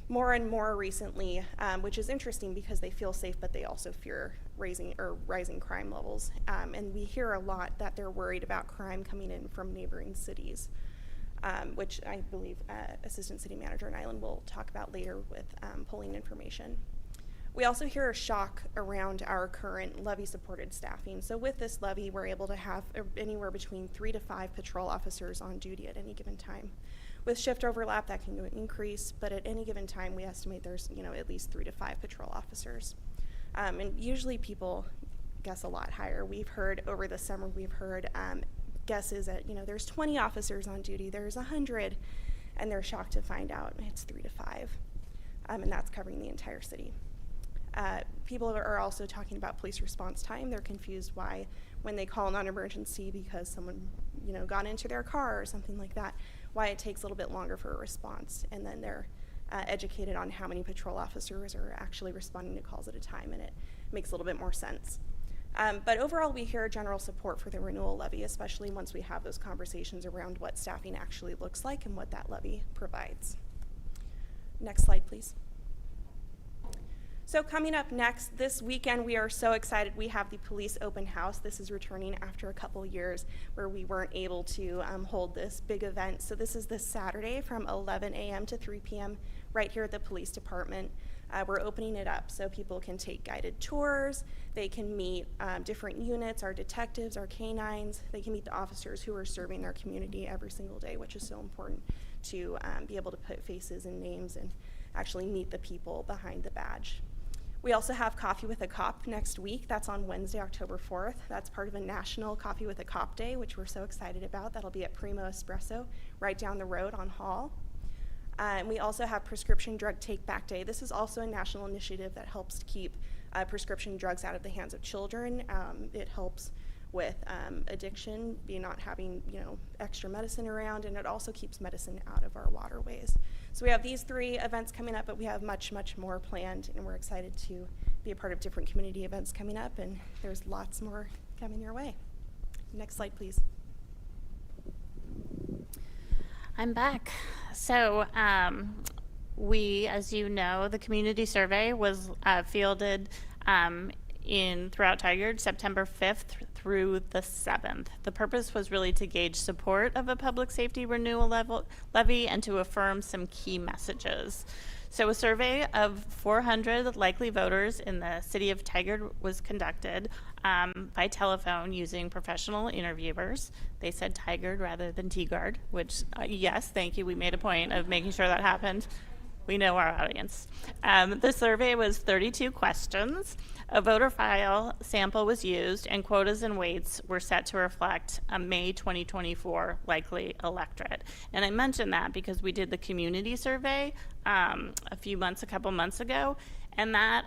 more and more recently, which is interesting because they feel safe, but they also fear rising crime levels. And we hear a lot that they're worried about crime coming in from neighboring cities. Which I believe Assistant City Manager Nyland will talk about later with polling information. We also hear a shock around our current levy-supported staffing. So with this levy, we're able to have anywhere between 3 to 5 patrol officers on duty at any given time. With shift overlap, that can increase, but at any given time, we estimate there's at least 3 to 5 patrol officers. And usually people guess a lot higher. We've heard over the summer, guesses at, there's 20 officers on duty, there's 100, and they're shocked to find out it's 3 to 5, and that's covering the entire city. People are also talking about police response time. They're confused why, when they call non-emergency because someone, got into their car or something like that, why it takes a little bit longer for a response, and then they're educated on how many patrol officers are actually responding to calls at a time, and it makes a little bit more sense. But overall, we hear general support for the renewal levy, especially once we have those conversations around what staffing actually looks like and what that levy provides. Next slide, please. So coming up next, this weekend, we are so excited. We have the police open house. This is returning after a couple years where we weren't able to hold this big event. So this is this Saturday from 11 a.m. to 3 p.m. right here at the police department. We're opening it up so people can take guided tours. They can meet different units, our detectives, our canines. They can meet the officers who are serving their community every single day, which is so important to be able to put faces and names and actually meet the people behind the badge. We also have Coffee with a Cop next week. That's on Wednesday, October 4th. That's part of a national Coffee with a Cop Day, which we're so excited about. That'll be at Primo Espresso right down the road on Hall. And we also have Prescription Drug Take Back Day. This is also a national initiative that helps to keep prescription drugs out of the hands of children. It helps with addiction, not having extra medicine around, and it also keeps medicine out of our waterways. So we have these 3 events coming up, but we have much, much more planned, and we're excited to be a part of different community events coming up, and there's lots more coming your way. Next slide, please. I'm back. So we, as you know, the community survey was fielded throughout Tigard September 5th through the 7th. The purpose was really to gauge support of a public safety renewal levy and to affirm some key messages. So a survey of 400 likely voters in the city of Tigard was conducted by telephone using professional interviewers. They said Tigard rather than Teagard, which, yes, thank you. We made a point of making sure that happened. We know our audience. The survey was 32 questions. A voter file sample was used, and quotas and weights were set to reflect a May 2024 likely electorate. And I mention that because we did the community survey a couple months ago, and that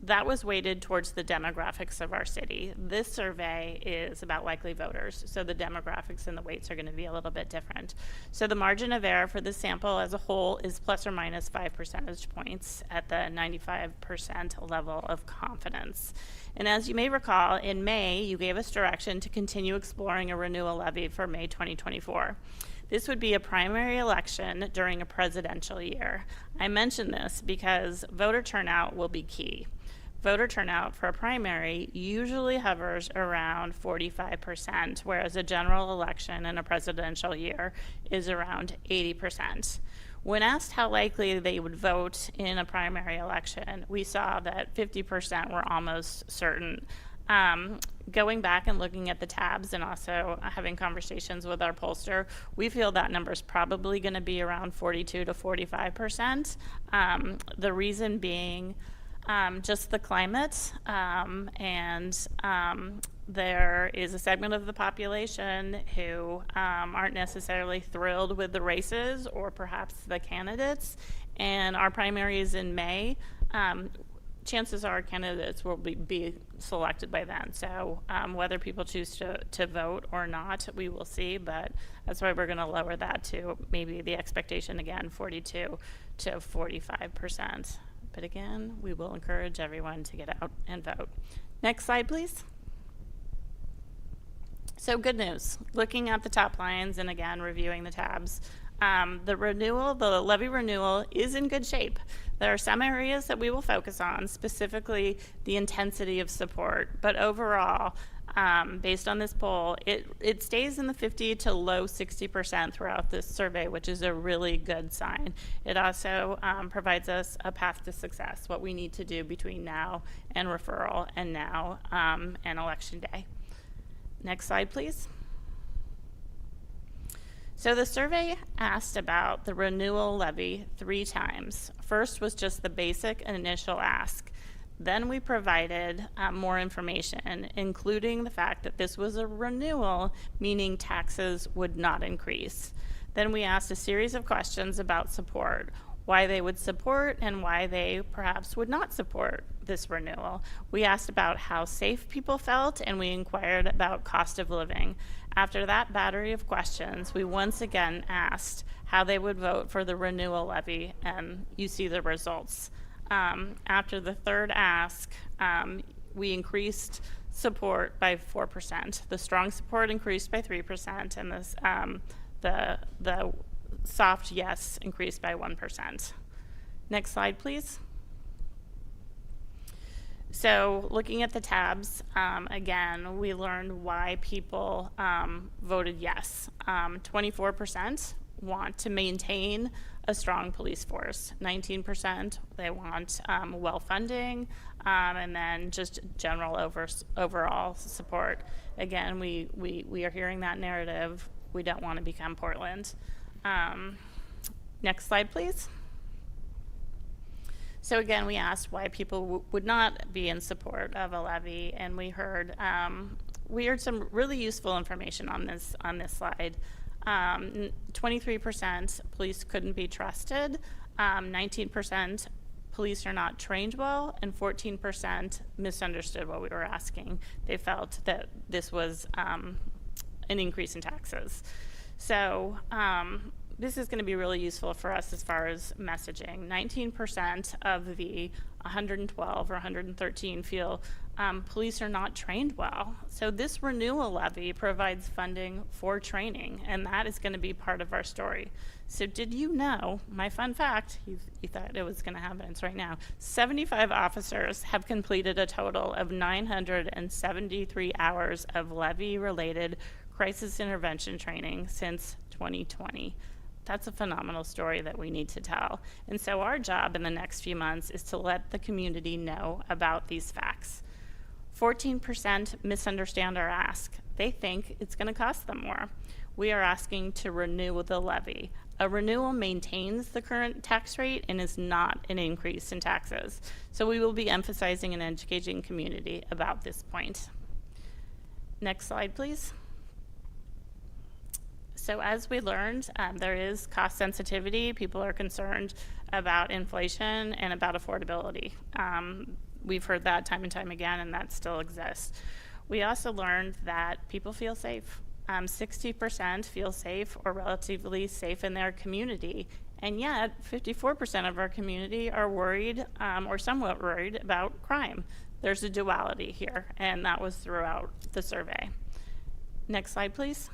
that was weighted towards the demographics of our city. This survey is about likely voters, so the demographics and the weights are going to be a little bit different. So the margin of error for the sample as a whole is plus or minus 5 percentage points at the 95% level of confidence. And as you may recall, in May, you gave us direction to continue exploring a renewal levy for May 2024. This would be a primary election during a presidential year. I mention this because voter turnout will be key. Voter turnout for a primary usually hovers around 45%, whereas a general election in a presidential year is around 80%. When asked how likely they would vote in a primary election, we saw that 50% were almost certain. Going back and looking at the tabs and also having conversations with our pollster, we feel that number is probably going to be around 42 to 45%. The reason being just the climate, and there is a segment of the population who aren't necessarily thrilled with the races or perhaps the candidates, and our primary is in May. Chances are candidates will be selected by then. So whether people choose to vote or not, we will see, but that's why we're going to lower that to maybe the expectation again, 42 to 45%. But again, we will encourage everyone to get out and vote. Next slide, please. So good news, looking at the top lines and again, reviewing the tabs, the levy renewal is in good shape. There are some areas that we will focus on, specifically the intensity of support, but overall, based on this poll, it stays in the 50 to low 60% throughout this survey, which is a really good sign. It also provides us a path to success, what we need to do between now and referral and now and election day. Next slide, please. So the survey asked about the renewal levy 3 times. First was just the basic initial ask. Then we provided more information, including the fact that this was a renewal, meaning taxes would not increase. Then we asked a series of questions about support, why they would support and why they perhaps would not support this renewal. We asked about how safe people felt, and we inquired about cost of living. After that battery of questions, we once again asked how they would vote for the renewal levy, and you see the results. After the third ask, we increased support by 4%. The strong support increased by 3%, and this, the soft yes increased by 1%. Next slide, please. So looking at the tabs, again, we learned why people voted yes. 24% want to maintain a strong police force. 19% they want well funding, and then just general overall support. Again, we are hearing that narrative. We don't want to become Portland. Next slide, please. So again, we asked why people would not be in support of a levy, and we heard some really useful information on this slide. 23% police couldn't be trusted, 19% police are not trained well, and 14% misunderstood what we were asking. They felt that this was an increase in taxes. So this is going to be really useful for us as far as messaging. 19% of the 112 or 113 feel police are not trained well. So this renewal levy provides funding for training, and that is going to be part of our story. So did you know, my fun fact, you thought it was going to happen, it's right now, 75 officers have completed a total of 973 hours of levy-related crisis intervention training since 2020. That's a phenomenal story that we need to tell. And so our job in the next few months is to let the community know about these facts. 14% misunderstand our ask. They think it's going to cost them more. We are asking to renew the levy. A renewal maintains the current tax rate and is not an increase in taxes. So we will be emphasizing and educating community about this point. Next slide, please. So as we learned, there is cost sensitivity. People are concerned about inflation and about affordability. We've heard that time and time again, and that still exists. We also learned that people feel safe. 60% feel safe or relatively safe in their community, and yet 54% of our community are worried or somewhat worried about crime. There's a duality here, and that was throughout the survey. Next slide, please.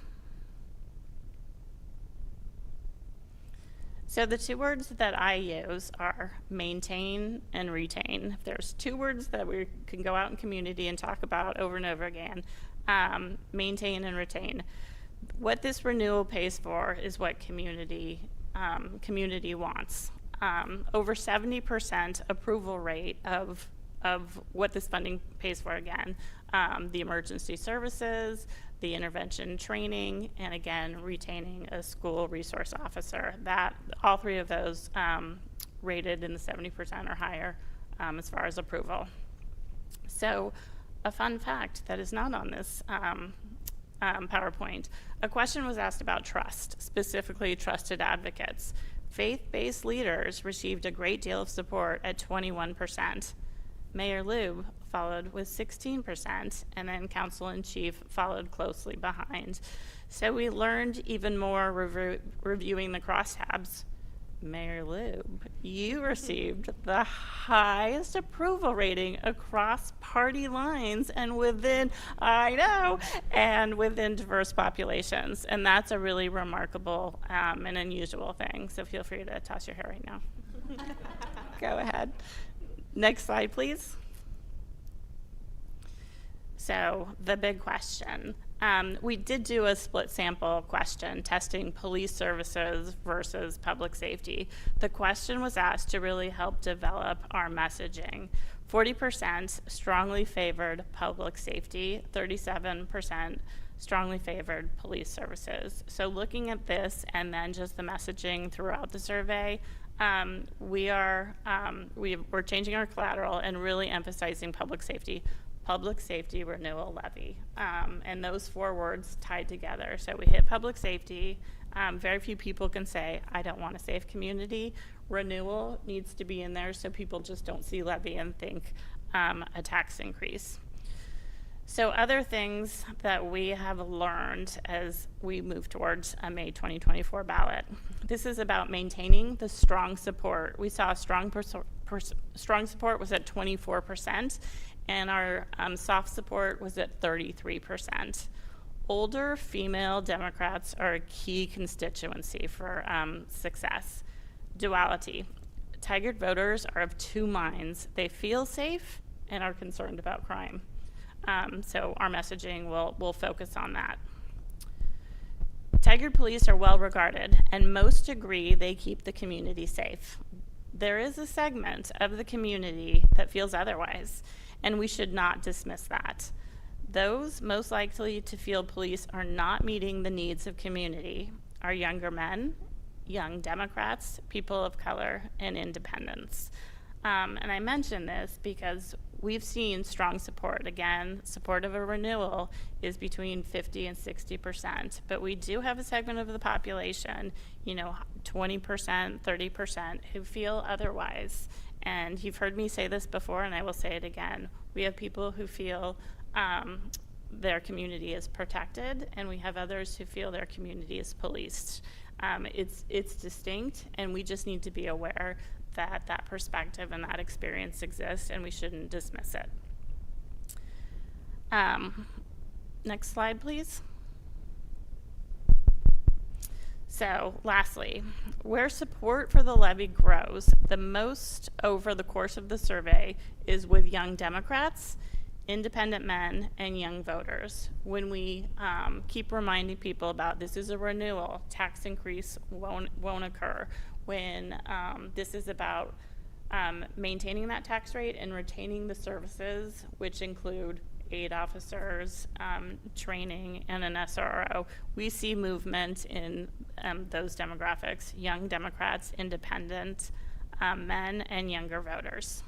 So the two words that I use are maintain and retain. If there's two words that we can go out in community and talk about over and over again, maintain and retain. What this renewal pays for is what community wants. Over 70% approval rate of what this funding pays for again. The emergency services, the intervention training, and again, retaining a school resource officer. That all three of those rated in the 70% or higher as far as approval. So a fun fact that is not on this PowerPoint, a question was asked about trust, specifically trusted advocates. Faith-based leaders received a great deal of support at 21%. Mayor Lube followed with 16%, and then Council-in-Chief followed closely behind. So we learned even more reviewing the crosstabs. Mayor Lube, you received the highest approval rating across party lines and within diverse populations. And that's a really remarkable and unusual thing. So feel free to toss your hair right now. Go ahead. Next slide, please. So the big question. We did do a split sample question testing police services versus public safety. The question was asked to really help develop our messaging. 40% strongly favored public safety, 37% strongly favored police services. So looking at this and then just the messaging throughout the survey, we're changing our collateral and really emphasizing public safety renewal levy, and those four words tied together. So we hit public safety. Very few people can say, I don't want a safe community. Renewal needs to be in there so people just don't see levy and think a tax increase. So other things that we have learned as we move towards a May 2024 ballot. This is about maintaining the strong support. We saw strong support was at 24%, and our soft support was at 33%. Older female Democrats are a key constituency for success. Duality. Tigard voters are of two minds. They feel safe and are concerned about crime. So our messaging will focus on that. Tigard police are well regarded, and most agree they keep the community safe. There is a segment of the community that feels otherwise, and we should not dismiss that. Those most likely to feel police are not meeting the needs of community are younger men, young Democrats, people of color, and independents. And I mention this because we've seen strong support. Again, support of a renewal is between 50 and 60%, but we do have a segment of the population, 20%, 30%, who feel otherwise. And you've heard me say this before, and I will say it again. We have people who feel their community is protected, and we have others who feel their community is policed. It's distinct, and we just need to be aware that that perspective and that experience exists, and we shouldn't dismiss it. Next slide, please. So lastly, where support for the levy grows the most over the course of the survey is with young Democrats, independent men, and young voters. When we keep reminding people about this is a renewal, tax increase won't occur. When this is about maintaining that tax rate and retaining the services, which include aid officers, training, and an SRO, we see movement in those demographics: young Democrats, independent men, and younger voters.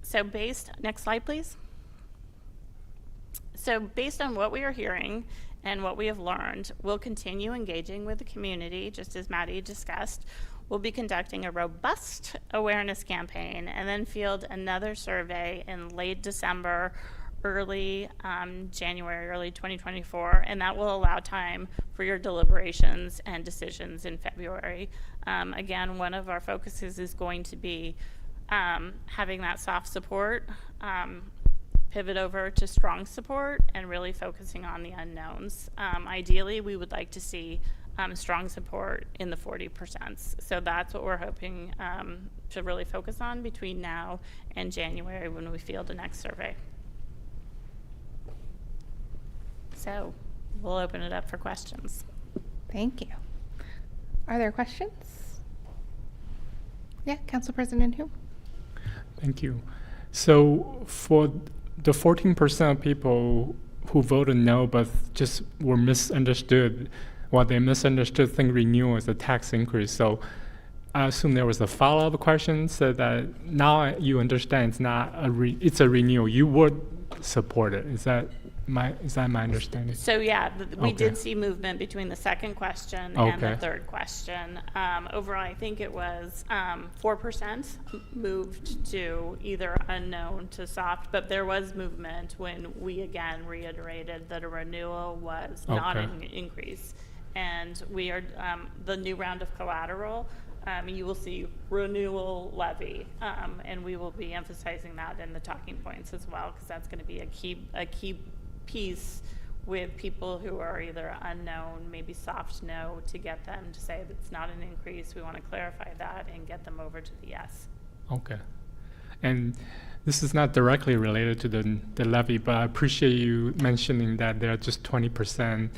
So next slide, please. So based on what we are hearing and what we have learned, we'll continue engaging with the community, just as Maddie discussed. We'll be conducting a robust awareness campaign and then field another survey in late December, early January, early 2024, and that will allow time for your deliberations and decisions in February. Again, one of our focuses is going to be having that soft support pivot over to strong support and really focusing on the unknowns. Ideally, we would like to see strong support in the 40%. So that's what we're hoping to really focus on between now and January when we field the next survey. So we'll open it up for questions. Thank you. Are there questions? Yeah, Council President Hu. Thank you. So for the 14% of people who voted no but just were misunderstood, they misunderstood think renewal is a tax increase. So I assume there was a follow-up question so that now you understand it's not it's a renewal. You would support it. Is that my understanding? So yeah, we Okay. did see movement between the second question and the third question. Overall, I think it was 4% moved to either unknown to soft, but there was movement when we again reiterated that a renewal was not an increase. And we are, the new round of collateral, you will see renewal levy, and we will be emphasizing that in the talking points as well, because that's going to be a key piece with people who are either unknown, maybe soft no, to get them to say that it's not an increase. We want to clarify that and get them over to the yes. Okay. And this is not directly related to the levy, but I appreciate you mentioning that there are just 20%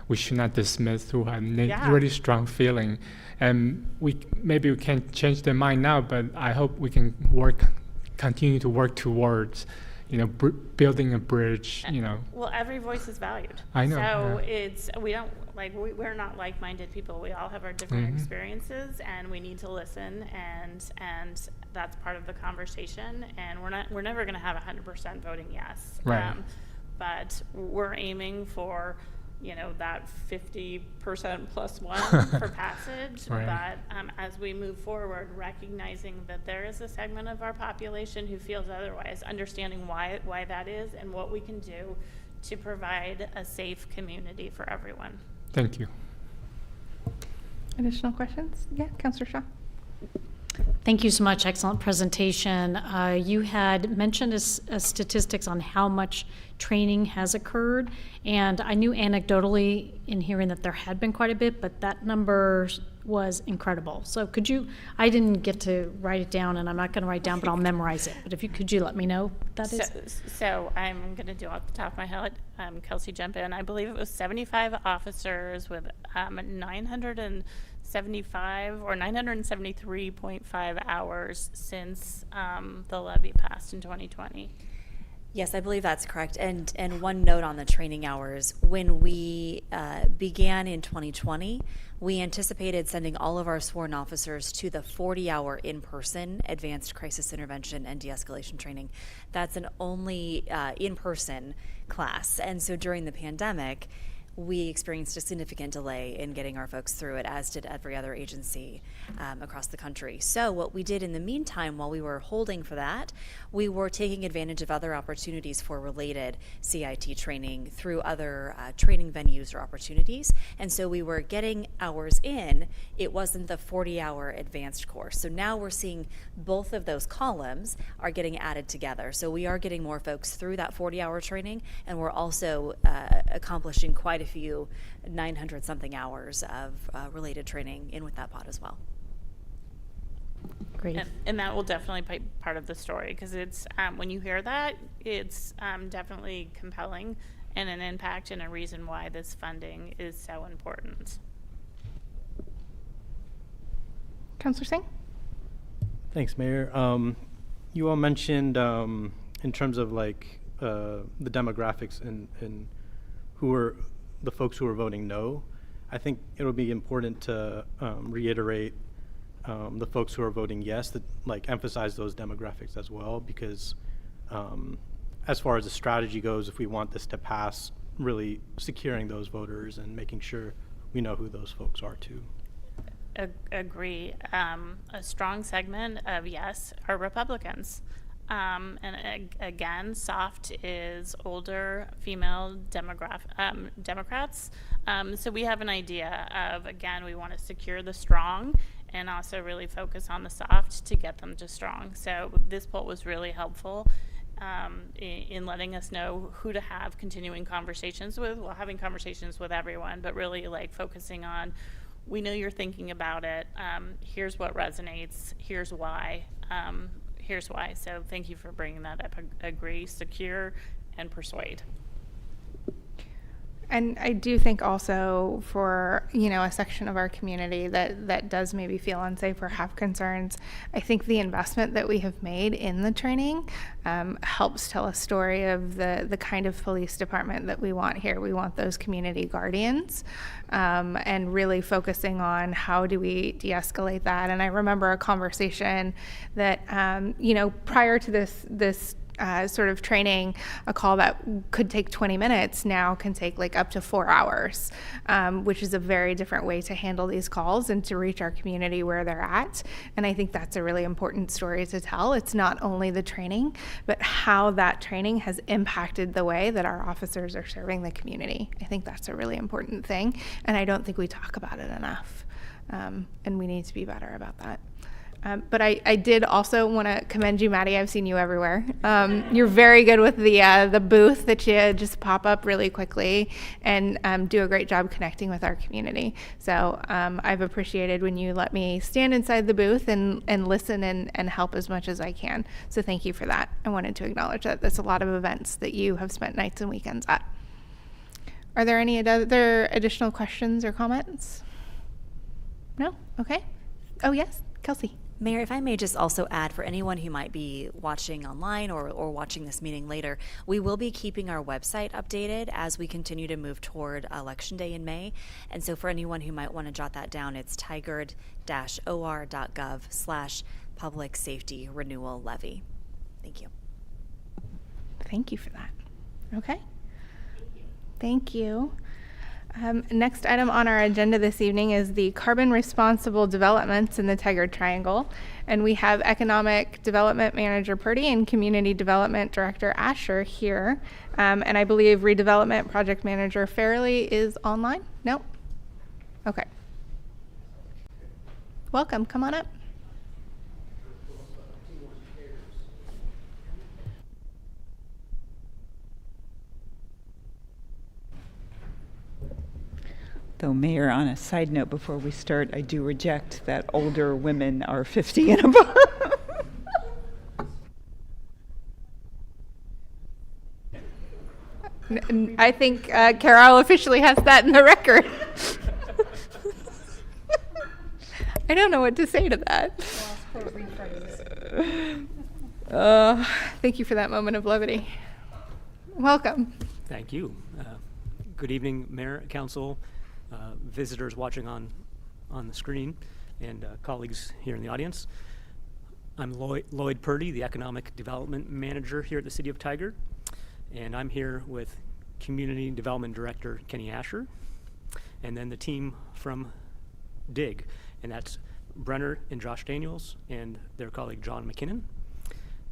we should not dismiss who have really strong feeling. And maybe we can't change their mind now, but I hope we can continue to work towards, building a bridge, Well, every voice is valued. I know. So we're not like-minded people. We all have our different experiences, and we need to listen, and that's part of the conversation. And we're never going to have 100% voting yes. Right. But we're aiming for that 50% plus one for passage. Right. But as we move forward, recognizing that there is a segment of our population who feels otherwise, understanding why that is and what we can do to provide a safe community for everyone. Thank you. Additional questions? Yeah, Councilor Shaw. Thank you so much. Excellent presentation. You had mentioned statistics on how much training has occurred, and I knew anecdotally in hearing that there had been quite a bit, but that number was incredible. So I didn't get to write it down, and I'm not going to write it down, but I'll memorize it. But could you let me know what that is? So I'm going to do off the top of my head, Kelsey, jump in. I believe it was 75 officers with 975 or 973.5 hours since the levy passed in 2020. Yes, I believe that's correct. And one note on the training hours. When we began in 2020, we anticipated sending all of our sworn officers to the 40-hour in-person advanced crisis intervention and de-escalation training. That's an only in-person class. And so during the pandemic, we experienced a significant delay in getting our folks through it, as did every other agency across the country. So what we did in the meantime, while we were holding for that, we were taking advantage of other opportunities for related CIT training through other training venues or opportunities. And so we were getting hours in. It wasn't the 40-hour advanced course. So now we're seeing both of those columns are getting added together. So we are getting more folks through that 40-hour training, and we're also accomplishing quite a few 900-something hours of related training in with that pot as well. Great. And that will definitely be part of the story, because it's when you hear that, it's definitely compelling and an impact and a reason why this funding is so important. Councilor Singh? Thanks, Mayor. You all mentioned in terms of the demographics and who are the folks who are voting no. I think it'll be important to reiterate the folks who are voting yes, that emphasize those demographics as well, because as far as the strategy goes, if we want this to pass, really securing those voters and making sure we know who those folks are too. Agree. A strong segment of yes are Republicans. Again, soft is older female Democrats. So we have an idea of, again, we want to secure the strong and also really focus on the soft to get them to strong. So this poll was really helpful in letting us know who to have continuing conversations with. Well, having conversations with everyone, but really like focusing on, we know you're thinking about it. Here's what resonates. Here's why. Here's why. So thank you for bringing that up. Agree, secure, and persuade. And I do think also for, a section of our community that does maybe feel unsafe or have concerns, I think the investment that we have made in the training helps tell a story of the kind of police department that we want here. We want those community guardians, and really focusing on how do we de-escalate that. And I remember a conversation that, prior to this sort of training, a call that could take 20 minutes now can take like up to 4 hours, which is a very different way to handle these calls and to reach our community where they're at. And I think that's a really important story to tell. It's not only the training, but how that training has impacted the way that our officers are serving the community. I think that's a really important thing, and I don't think we talk about it enough, and we need to be better about that. But I did also want to commend you, Maddie. I've seen you everywhere. You're very good with the booth that you just pop up really quickly and do a great job connecting with our community. So I've appreciated when you let me stand inside the booth and listen and help as much as I can. So thank you for that. I wanted to acknowledge that. That's a lot of events that you have spent nights and weekends at. Are there any other additional questions or comments? No? Okay. Oh, yes. Kelsey. Mayor, if I may just also add, for anyone who might be watching online or watching this meeting later, we will be keeping our website updated as we continue to move toward Election Day in May. And so for anyone who might want to jot that down, it's tigard-or.gov/public safety renewal levy. Thank you. Thank you for that. Okay. Thank you. Next item on our agenda this evening is the carbon responsible developments in the Tigard Triangle. And we have Economic Development Manager Purdy and Community Development Director Asher here. And I believe Redevelopment Project Manager Fairley is online? No? Okay. Welcome. Come on up. Though, Mayor, on a side note before we start, I do reject that older women are 50 and above. I think Carol officially has that in the record. I don't know what to say to that. Thank you for that moment of levity. Welcome. Thank you. Good evening, Mayor, Council, visitors watching on the screen, and colleagues here in the audience. I'm Lloyd Purdy, the Economic Development Manager here at the City of Tigard, and I'm here with Community Development Director Kenny Asher, and then the team from DIG, and that's Brenner and Josh Daniels and their colleague John McKinnon.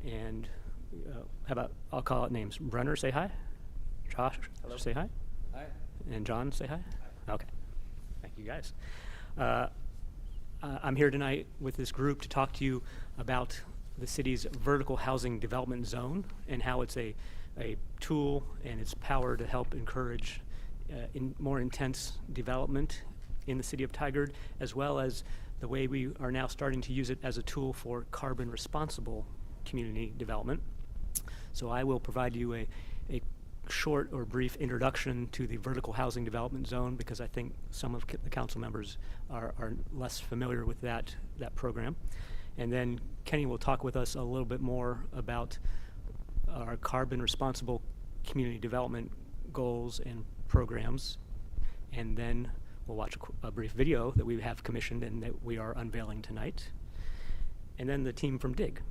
And I'll call out names. Brenner, say hi. Josh, hello. Say hi. Hi. And John, say hi. Hi. Okay. Thank you, guys. I'm here tonight with this group to talk to you about the city's vertical housing development zone and how it's a tool and its power to help encourage more intense development in the city of Tigard, as well as the way we are now starting to use it as a tool for carbon responsible community development. So I will provide you a short or brief introduction to the vertical housing development zone, because I think some of the council members are less familiar with that program. And then Kenny will talk with us a little bit more about our carbon responsible community development goals and programs. And then we'll watch a brief video that we have commissioned and that we are unveiling tonight. And then the team from DIG,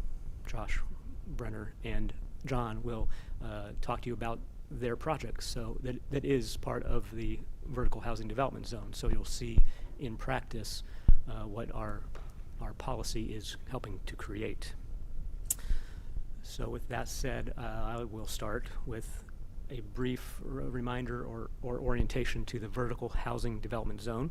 Josh, Brenner, and John will talk to you about their projects. So that is part of the vertical housing development zone. So you'll see in practice what our policy is helping to create. So with that said, I will start with a brief reminder or orientation to the vertical housing development zone.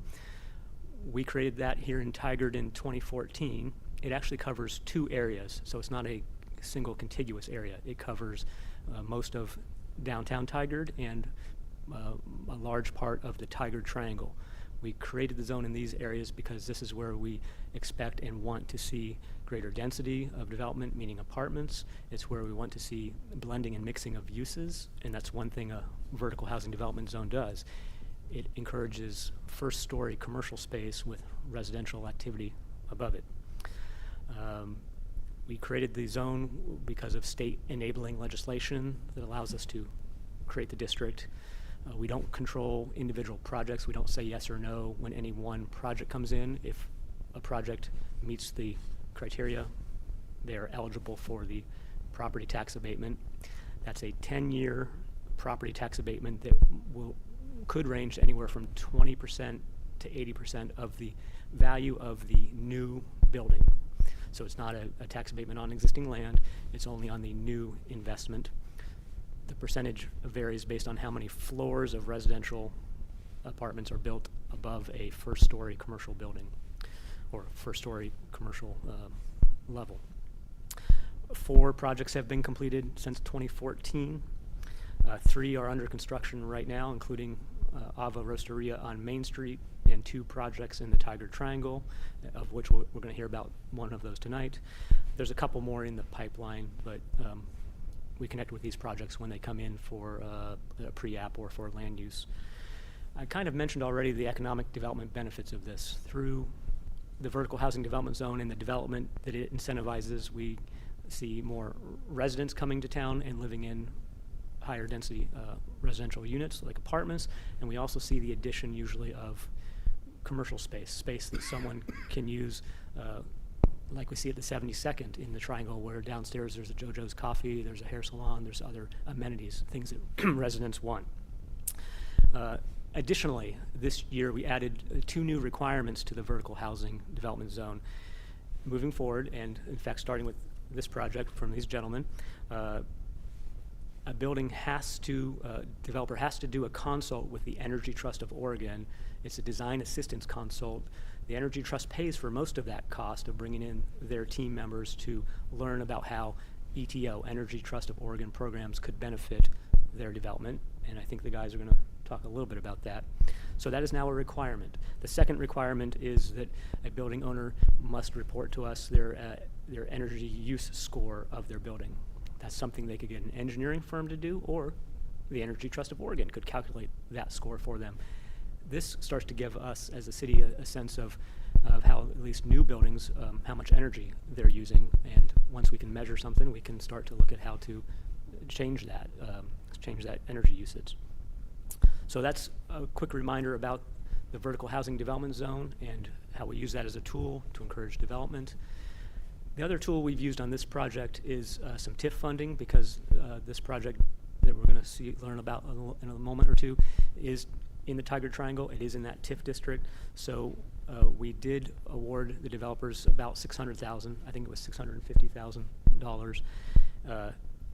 We created that here in Tigard in 2014. It actually covers 2 areas, so it's not a single contiguous area. It covers most of downtown Tigard and a large part of the Tigard Triangle. We created the zone in these areas because this is where we expect and want to see greater density of development, meaning apartments. It's where we want to see blending and mixing of uses, and that's one thing a vertical housing development zone does. It encourages first-story commercial space with residential activity above it. We created the zone because of state enabling legislation that allows us to create the district. We don't control individual projects. We don't say yes or no when any one project comes in. If a project meets the criteria, they are eligible for the property tax abatement. That's a 10-year property tax abatement that could range anywhere from 20% to 80% of the value of the new building. So it's not a tax abatement on existing land, it's only on the new investment. The percentage varies based on how many floors of residential apartments are built above a first-story commercial building or first-story commercial level. 4 projects have been completed since 2014. 3 are under construction right now, including Ava Roasteria on Main Street and 2 projects in the Tigard Triangle, of which we're going to hear about one of those tonight. There's a couple more in the pipeline, but we connect with these projects when they come in for a pre-app or for land use. I kind of mentioned already the economic development benefits of this. Through the vertical housing development zone and the development that it incentivizes, we see more residents coming to town and living in higher density residential units like apartments, and we also see the addition usually of commercial space that someone can use, like we see at the 72nd in the Triangle, where downstairs there's a JoJo's Coffee, there's a hair salon, there's other amenities, things that residents want. Additionally, this year we added 2 new requirements to the vertical housing development zone. Moving forward, and in fact starting with this project from these gentlemen, a building developer has to do a consult with the Energy Trust of Oregon. It's a design assistance consult. The Energy Trust pays for most of that cost of bringing in their team members to learn about how ETO, Energy Trust of Oregon programs, could benefit their development, and I think the guys are going to talk a little bit about that. So that is now a requirement. The second requirement is that a building owner must report to us their energy use score of their building. That's something they could get an engineering firm to do, or the Energy Trust of Oregon could calculate that score for them. This starts to give us as a city a sense of how at least new buildings, how much energy they're using, and once we can measure something, we can start to look at how to change that energy usage. So that's a quick reminder about the vertical housing development zone and how we use that as a tool to encourage development. The other tool we've used on this project is some TIF funding, because this project that we're going to learn about in a moment or two is in the Tigard Triangle. It is in that TIF district. So we did award the developers about $600,000, I think it was $650,000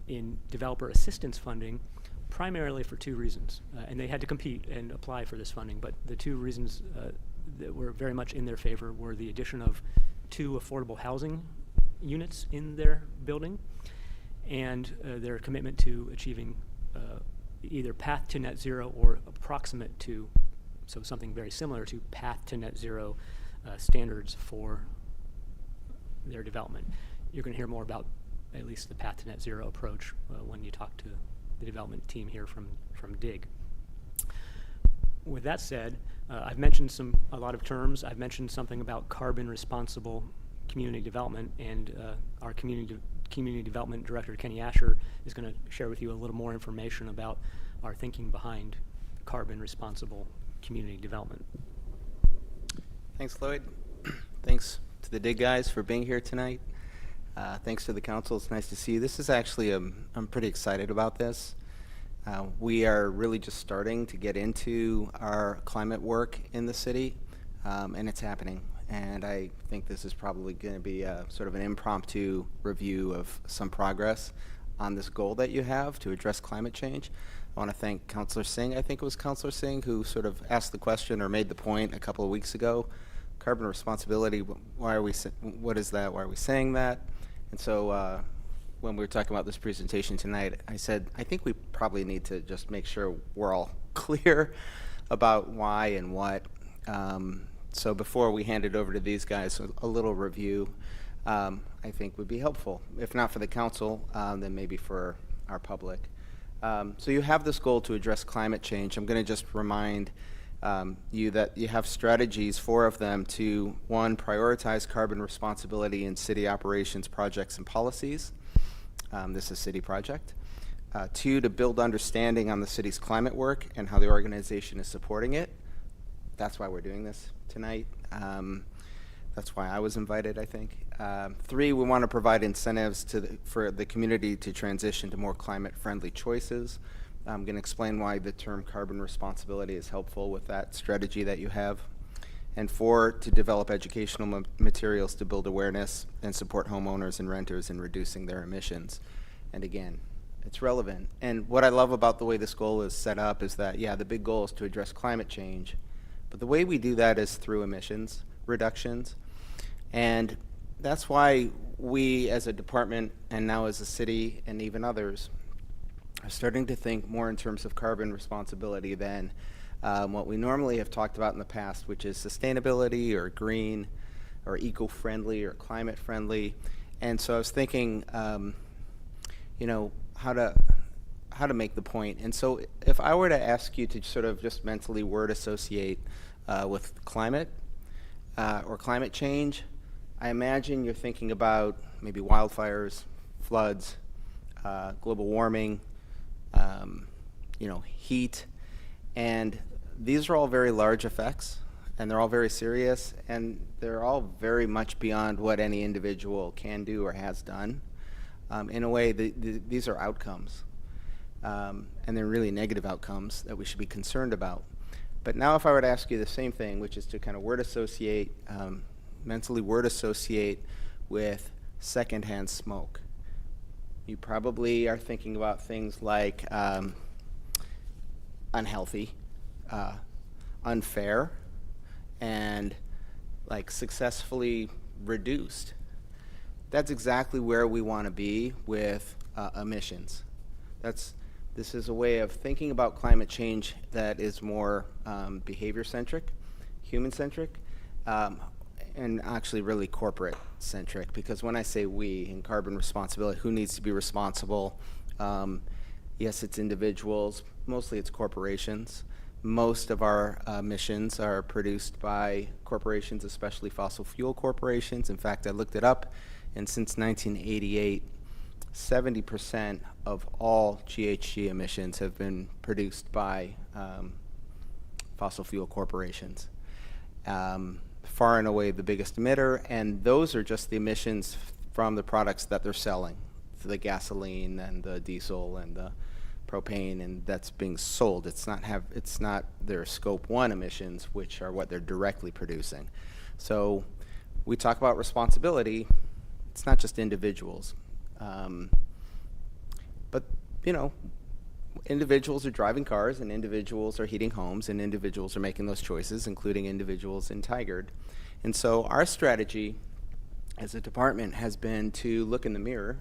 in developer assistance funding, primarily for 2 reasons. And they had to compete and apply for this funding, but the 2 reasons that were very much in their favor were the addition of 2 affordable housing units in their building, and their commitment to achieving either path to net zero or approximate to, so something very similar to path to net zero standards for their development. You're going to hear more about at least the path to net zero approach when you talk to the development team here from DIG. With that said, I've mentioned a lot of terms. I've mentioned something about carbon responsible community development, and our community development director, Kenny Asher, is going to share with you a little more information about our thinking behind carbon responsible community development. Thanks, Lloyd. Thanks to the DIG guys for being here tonight. Thanks to the council. It's nice to see you. This is actually, I'm pretty excited about this. We are really just starting to get into our climate work in the city, and it's happening. And I think this is probably going to be a sort of an impromptu review of some progress on this goal that you have to address climate change. I want to thank Councillor Singh, I think it was Councillor Singh, who sort of asked the question or made the point a couple of weeks ago. Carbon responsibility, why are we, what is that? Why are we saying that? And so when we were talking about this presentation tonight, I said, I think we probably need to just make sure we're all clear about why and what. So before we hand it over to these guys, a little review I think would be helpful. If not for the council, then maybe for our public. So you have this goal to address climate change. I'm going to just remind you that you have strategies, 4 of them, to 1, prioritize carbon responsibility in city operations, projects, and policies. This is a city project. 2, to build understanding on the city's climate work and how the organization is supporting it. That's why we're doing this tonight. That's why I was invited, I think. 3, we want to provide incentives for the community to transition to more climate-friendly choices. I'm going to explain why the term carbon responsibility is helpful with that strategy that you have. And 4, to develop educational materials to build awareness and support homeowners and renters in reducing their emissions. And again, it's relevant. And what I love about the way this goal is set up is that, yeah, the big goal is to address climate change, but the way we do that is through emissions reductions. And that's why we as a department, and now as a city and even others, are starting to think more in terms of carbon responsibility than what we normally have talked about in the past, which is sustainability or green or eco-friendly or climate-friendly. And so I was thinking, you know, how to make the point. And so if I were to ask you to sort of just mentally word associate with climate or climate change, I imagine you're thinking about maybe wildfires, floods, global warming, you know, heat, and these are all very large effects, and they're all very serious, and they're all very much beyond what any individual can do or has done. In a way, these are outcomes, and they're really negative outcomes that we should be concerned about. But now if I were to ask you the same thing, which is to kind of word associate, mentally word associate with secondhand smoke, you probably are thinking about things like unhealthy, unfair, and like successfully reduced. That's exactly where we want to be with emissions. This is a way of thinking about climate change that is more behavior-centric, human-centric, and actually really corporate-centric. Because when I say we in carbon responsibility, who needs to be responsible? Yes, it's individuals. Mostly it's corporations. Most of our emissions are produced by corporations, especially fossil fuel corporations. In fact, I looked it up, and since 1988, 70% of all GHG emissions have been produced by fossil fuel corporations. Far and away the biggest emitter, and those are just the emissions from the products that they're selling, the gasoline and the diesel and the propane, and that's being sold. It's not their scope 1 emissions, which are what they're directly producing. So we talk about responsibility. It's not just individuals, but you know, individuals are driving cars, and individuals are heating homes, and individuals are making those choices, including individuals in Tigard. And so our strategy as a department has been to look in the mirror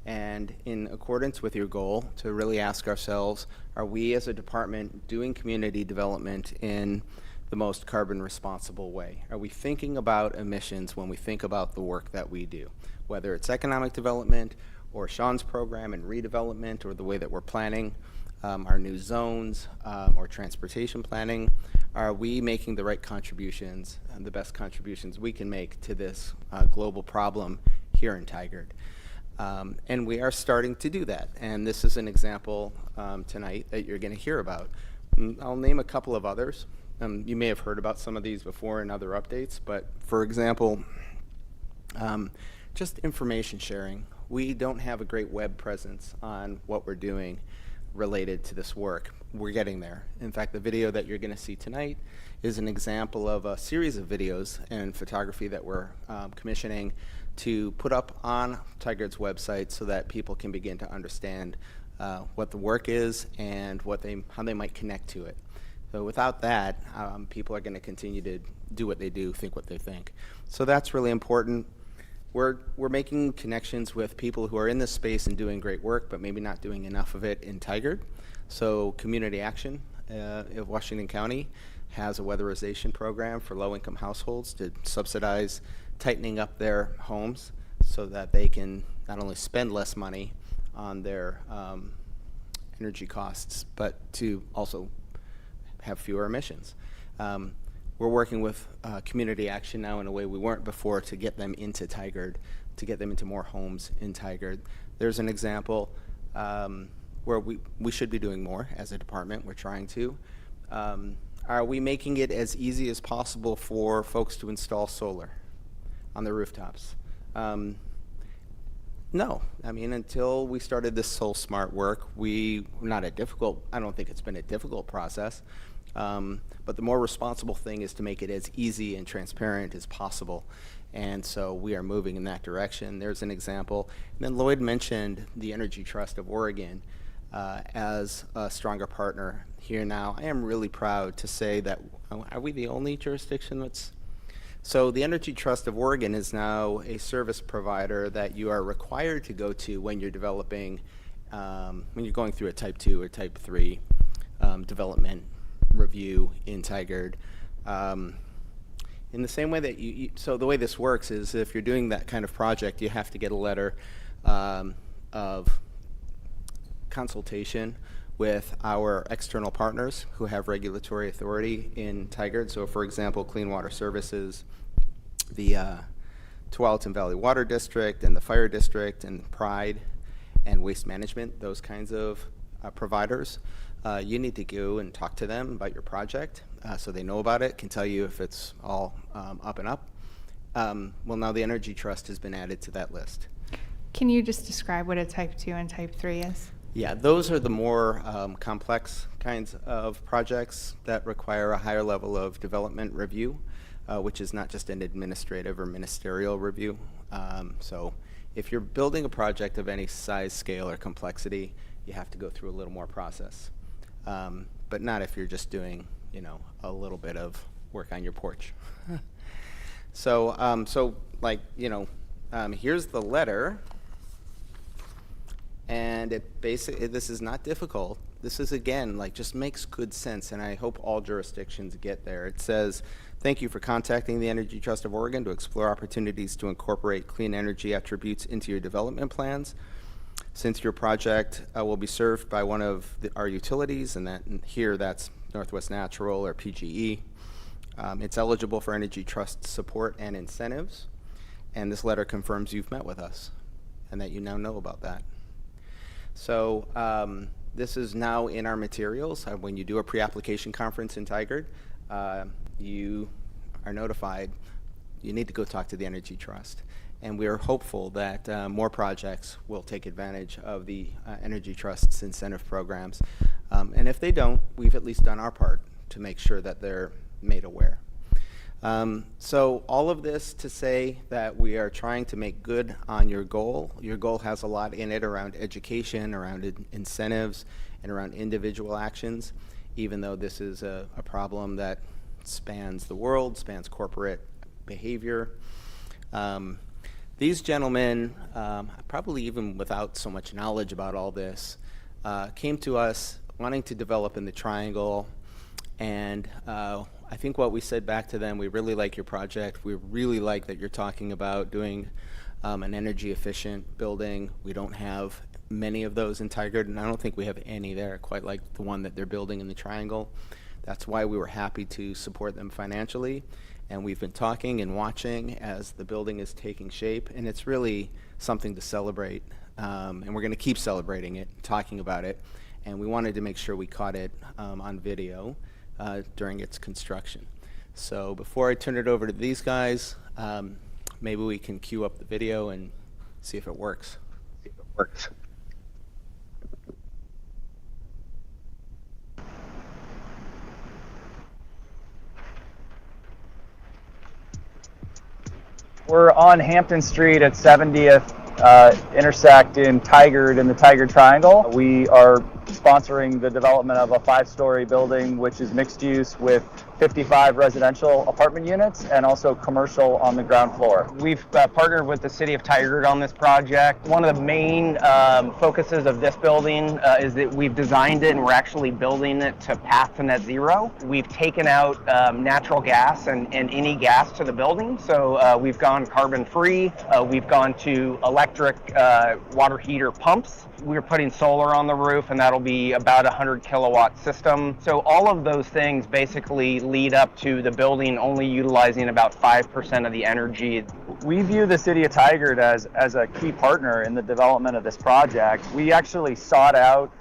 and, in accordance with your goal, to really ask ourselves, are we as a department doing community development in the most carbon responsible way? Are we thinking about emissions when we think about the work that we do? Whether it's economic development or Sean's program and redevelopment, or the way that we're planning our new zones, or transportation planning, are we making the right contributions and the best contributions we can make to this global problem here in Tigard? And we are starting to do that, and this is an example tonight that you're going to hear about. I'll name a couple of others. You may have heard about some of these before in other updates, but for example, just information sharing. We don't have a great web presence on what we're doing related to this work. We're getting there. In fact, the video that you're going to see tonight is an example of a series of videos and photography that we're commissioning to put up on Tigard's website so that people can begin to understand what the work is and how they might connect to it. So without that, people are going to continue to do what they do, think what they think. So that's really important. We're making connections with people who are in this space and doing great work, but maybe not doing enough of it in Tigard. So Community Action of Washington County has a weatherization program for low-income households to subsidize tightening up their homes so that they can not only spend less money on their energy costs, but to also have fewer emissions. We're working with Community Action now in a way we weren't before to get them into Tigard, to get them into more homes in Tigard. There's an example where we should be doing more as a department. We're trying to. Are we making it as easy as possible for folks to install solar on their rooftops? No. I mean, until we started this Soul Smart work, I don't think it's been a difficult process. But the more responsible thing is to make it as easy and transparent as possible. And so we are moving in that direction. There's an example. And then Lloyd mentioned the Energy Trust of Oregon as a stronger partner here now. I am really proud to say that, are we the only jurisdiction that's... So the Energy Trust of Oregon is now a service provider that you are required to go to when you're developing, when you're going through a Type 2 or Type 3 development review in Tigard. In the same way that so the way this works is if you're doing that kind of project, you have to get a letter of consultation with our external partners who have regulatory authority in Tigard. So for example, Clean Water Services, the Tualatin Valley Water District and the Fire District and Pride and Waste Management, those kinds of providers. You need to go and talk to them about your project so they know about it, can tell you if it's all up and up. Well, now the Energy Trust has been added to that list. Can you just describe what a Type 2 and Type 3 is? Yeah, those are the more complex kinds of projects that require a higher level of development review, which is not just an administrative or ministerial review. So if you're building a project of any size, scale, or complexity, you have to go through a little more process. But not if you're just doing, a little bit of work on your porch. So here's the letter. And this is not difficult. This is, again, just makes good sense, and I hope all jurisdictions get there. It says, thank you for contacting the Energy Trust of Oregon to explore opportunities to incorporate clean energy attributes into your development plans. Since your project will be served by one of our utilities, and that's Northwest Natural or PGE, it's eligible for Energy Trust support and incentives, and this letter confirms you've met with us and that you now know about that. So this is now in our materials. When you do a pre-application conference in Tigard, you are notified you need to go talk to the Energy Trust. And we are hopeful that more projects will take advantage of the Energy Trust's incentive programs. And if they don't, we've at least done our part to make sure that they're made aware. So all of this to say that we are trying to make good on your goal. Your goal has a lot in it around education, around incentives, and around individual actions, even though this is a problem that spans the world, spans corporate behavior. These gentlemen, probably even without so much knowledge about all this, came to us wanting to develop in the Triangle, and I think what we said back to them, we really like your project. We really like that you're talking about doing an energy efficient building. We don't have many of those in Tigard, and I don't think we have any there quite like the one that they're building in the Triangle. That's why we were happy to support them financially. And we've been talking and watching as the building is taking shape, and it's really something to celebrate. And we're going to keep celebrating it, talking about it. And we wanted to make sure we caught it on video during its construction. So before I turn it over to these guys, maybe we can cue up the video and see if it works. We're on Hampton Street at 70th intersect in Tigard in the Tigard Triangle. We are sponsoring the development of a 5-story building which is mixed use with 55 residential apartment units and also commercial on the ground floor. We've partnered with the City of Tigard on this project. One of the main focuses of this building is that we've designed it and we're actually building it to path to net zero. We've taken out natural gas and any gas to the building, so we've gone carbon free. We've gone to electric water heater pumps. We're putting solar on the roof, and that'll be about a 100 kilowatt system. So all of those things basically lead up to the building only utilizing about 5% of the energy. We view the City of Tigard as a key partner in the development of this project. We actually sought out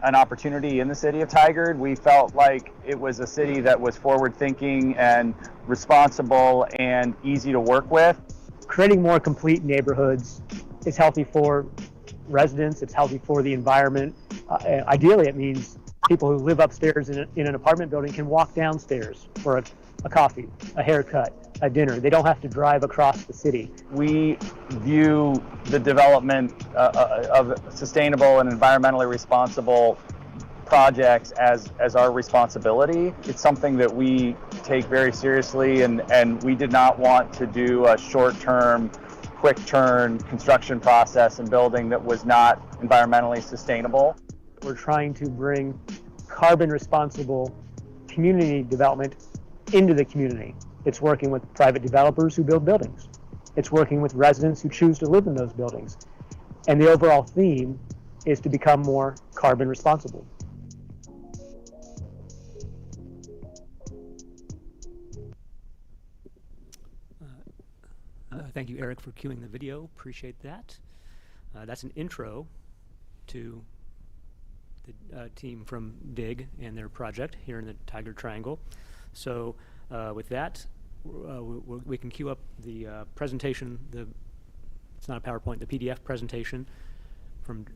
an opportunity in the City of Tigard. We felt like it was a city that was forward-thinking and responsible and easy to work with. Creating more complete neighborhoods is healthy for residents, it's healthy for the environment. Ideally, it means people who live upstairs in an apartment building can walk downstairs for a coffee, a haircut, a dinner. They don't have to drive across the city. We view the development of sustainable and environmentally responsible projects as our responsibility. It's something that we take very seriously, and we did not want to do a short-term, quick-turn construction process and building that was not environmentally sustainable. We're trying to bring carbon responsible community development into the community. It's working with private developers who build buildings. It's working with residents who choose to live in those buildings. And the overall theme is to become more carbon responsible. Thank you, Eric, for cueing the video. Appreciate that. That's an intro to the team from DIG and their project here in the Tigard Triangle. So with that, we can cue up the presentation. It's not a PowerPoint, the PDF presentation from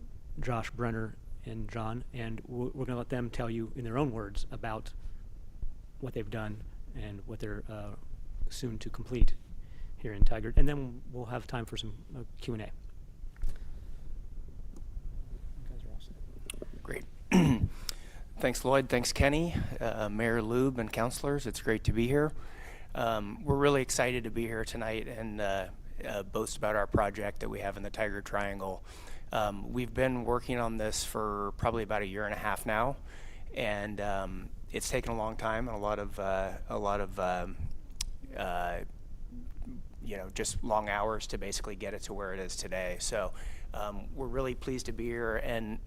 Josh, Brenner, and John, and we're going to let them tell you in their own words about what they've done and what they're soon to complete here in Tigard, and then we'll have time for some Q&A. Great. Thanks, Lloyd. Thanks, Kenny, Mayor Lube, and councilors. It's great to be here. We're really excited to be here tonight and boast about our project that we have in the Tigard Triangle. We've been working on this for probably about 1.5 years now, and it's taken a long time and a lot of just long hours to basically get it to where it is today. So we're really pleased to be here, and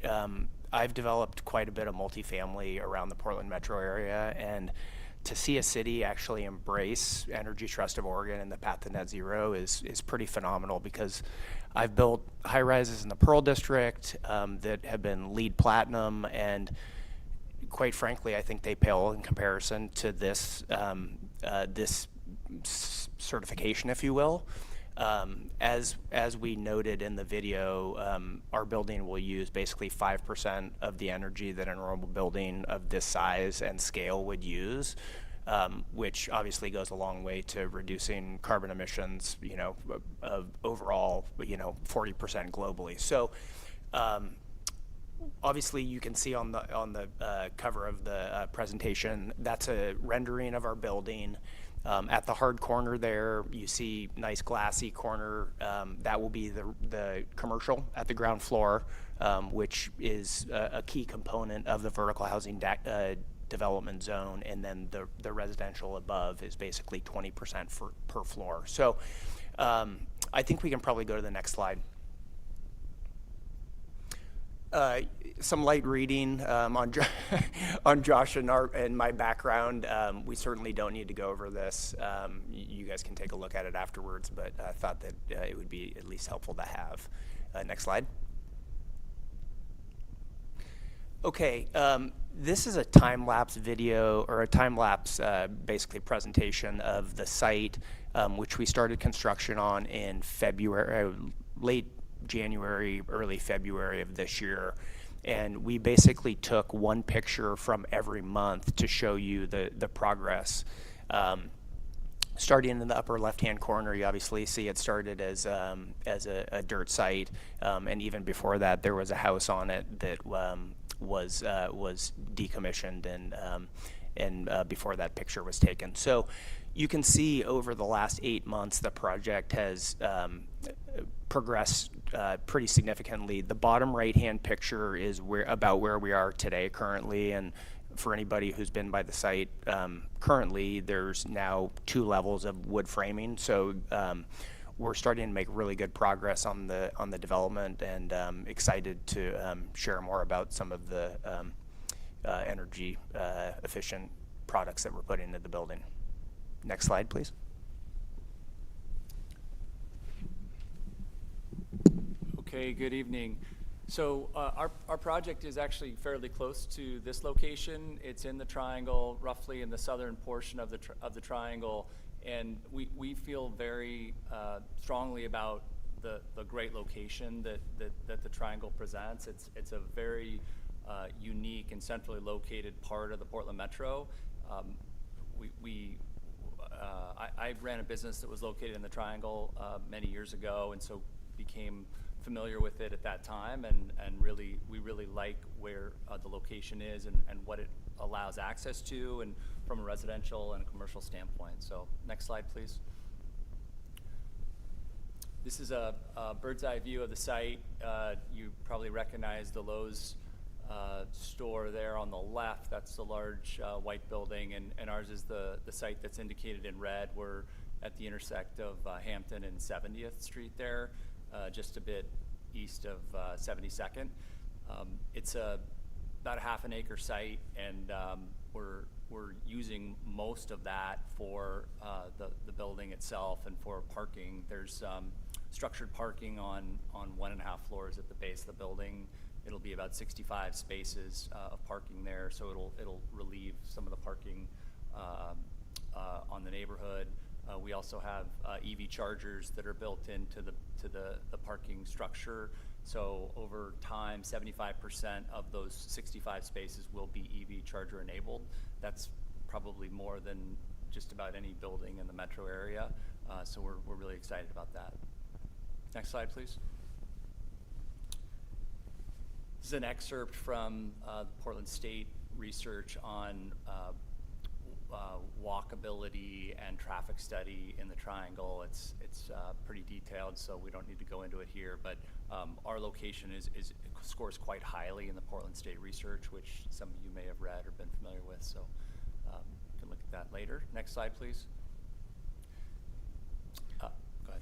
I've developed quite a bit of multifamily around the Portland metro area, and to see a city actually embrace Energy Trust of Oregon and the path to net zero is pretty phenomenal, because I've built high rises in the Pearl District that have been LEED Platinum, and quite frankly, I think they pale in comparison to this certification, if you will. As we noted in the video, our building will use basically 5% of the energy that a normal building of this size and scale would use, which obviously goes a long way to reducing carbon emissions, of overall, 40% globally. So, obviously, you can see on the cover of the presentation, that's a rendering of our building. At the hard corner there, you see nice glassy corner. That will be the commercial at the ground floor, which is a key component of the vertical housing development zone, and then the residential above is basically 20% per floor. So I think we can probably go to the next slide. Some light reading on Josh and my background. We certainly don't need to go over this. You guys can take a look at it afterwards, but I thought that it would be at least helpful to have. Next slide. Okay, this is a time-lapse video, or a time-lapse basically presentation of the site, which we started construction on in February, late January, early February of this year. And we basically took one picture from every month to show you the progress. Starting in the upper left-hand corner, you obviously see it started as a dirt site, and even before that, there was a house on it that was decommissioned, and before that picture was taken. So you can see over the last 8 months, the project has progressed pretty significantly. The bottom right-hand picture is about where we are today currently, and for anybody who's been by the site, currently there's now 2 levels of wood framing. So we're starting to make really good progress on the development, and excited to share more about some of the energy efficient products that we're putting into the building. Next slide, please. Okay, good evening. So our project is actually fairly close to this location. It's in the triangle, roughly in the southern portion of the triangle, and we feel very strongly about the great location that the triangle presents. It's a very unique and centrally located part of the Portland Metro. I ran a business that was located in the triangle many years ago, and so became familiar with it at that time, and we really like where the location is and what it allows access to, and from a residential and a commercial standpoint. So next slide, please. This is a bird's eye view of the site. You probably recognize the Lowe's store there on the left. That's the large white building, and ours is the site that's indicated in red. We're at the intersect of Hampton and 70th Street there, just a bit east of 72nd. It's about a half an acre site, and we're using most of that for the building itself and for parking. There's structured parking on 1.5 floors at the base of the building. It'll be about 65 spaces of parking there, so it'll relieve some of the parking on the neighborhood. We also have EV chargers that are built into the parking structure. So over time, 75% of those 65 spaces will be EV charger enabled. That's probably more than just about any building in the metro area. So we're really excited about that. Next slide, please. This is an excerpt from the Portland State research on walkability and traffic study in the triangle. It's pretty detailed, so we don't need to go into it here, but our location scores quite highly in the Portland State research, which some of you may have read or been familiar with, so you can look at that later. Next slide, please. Go ahead.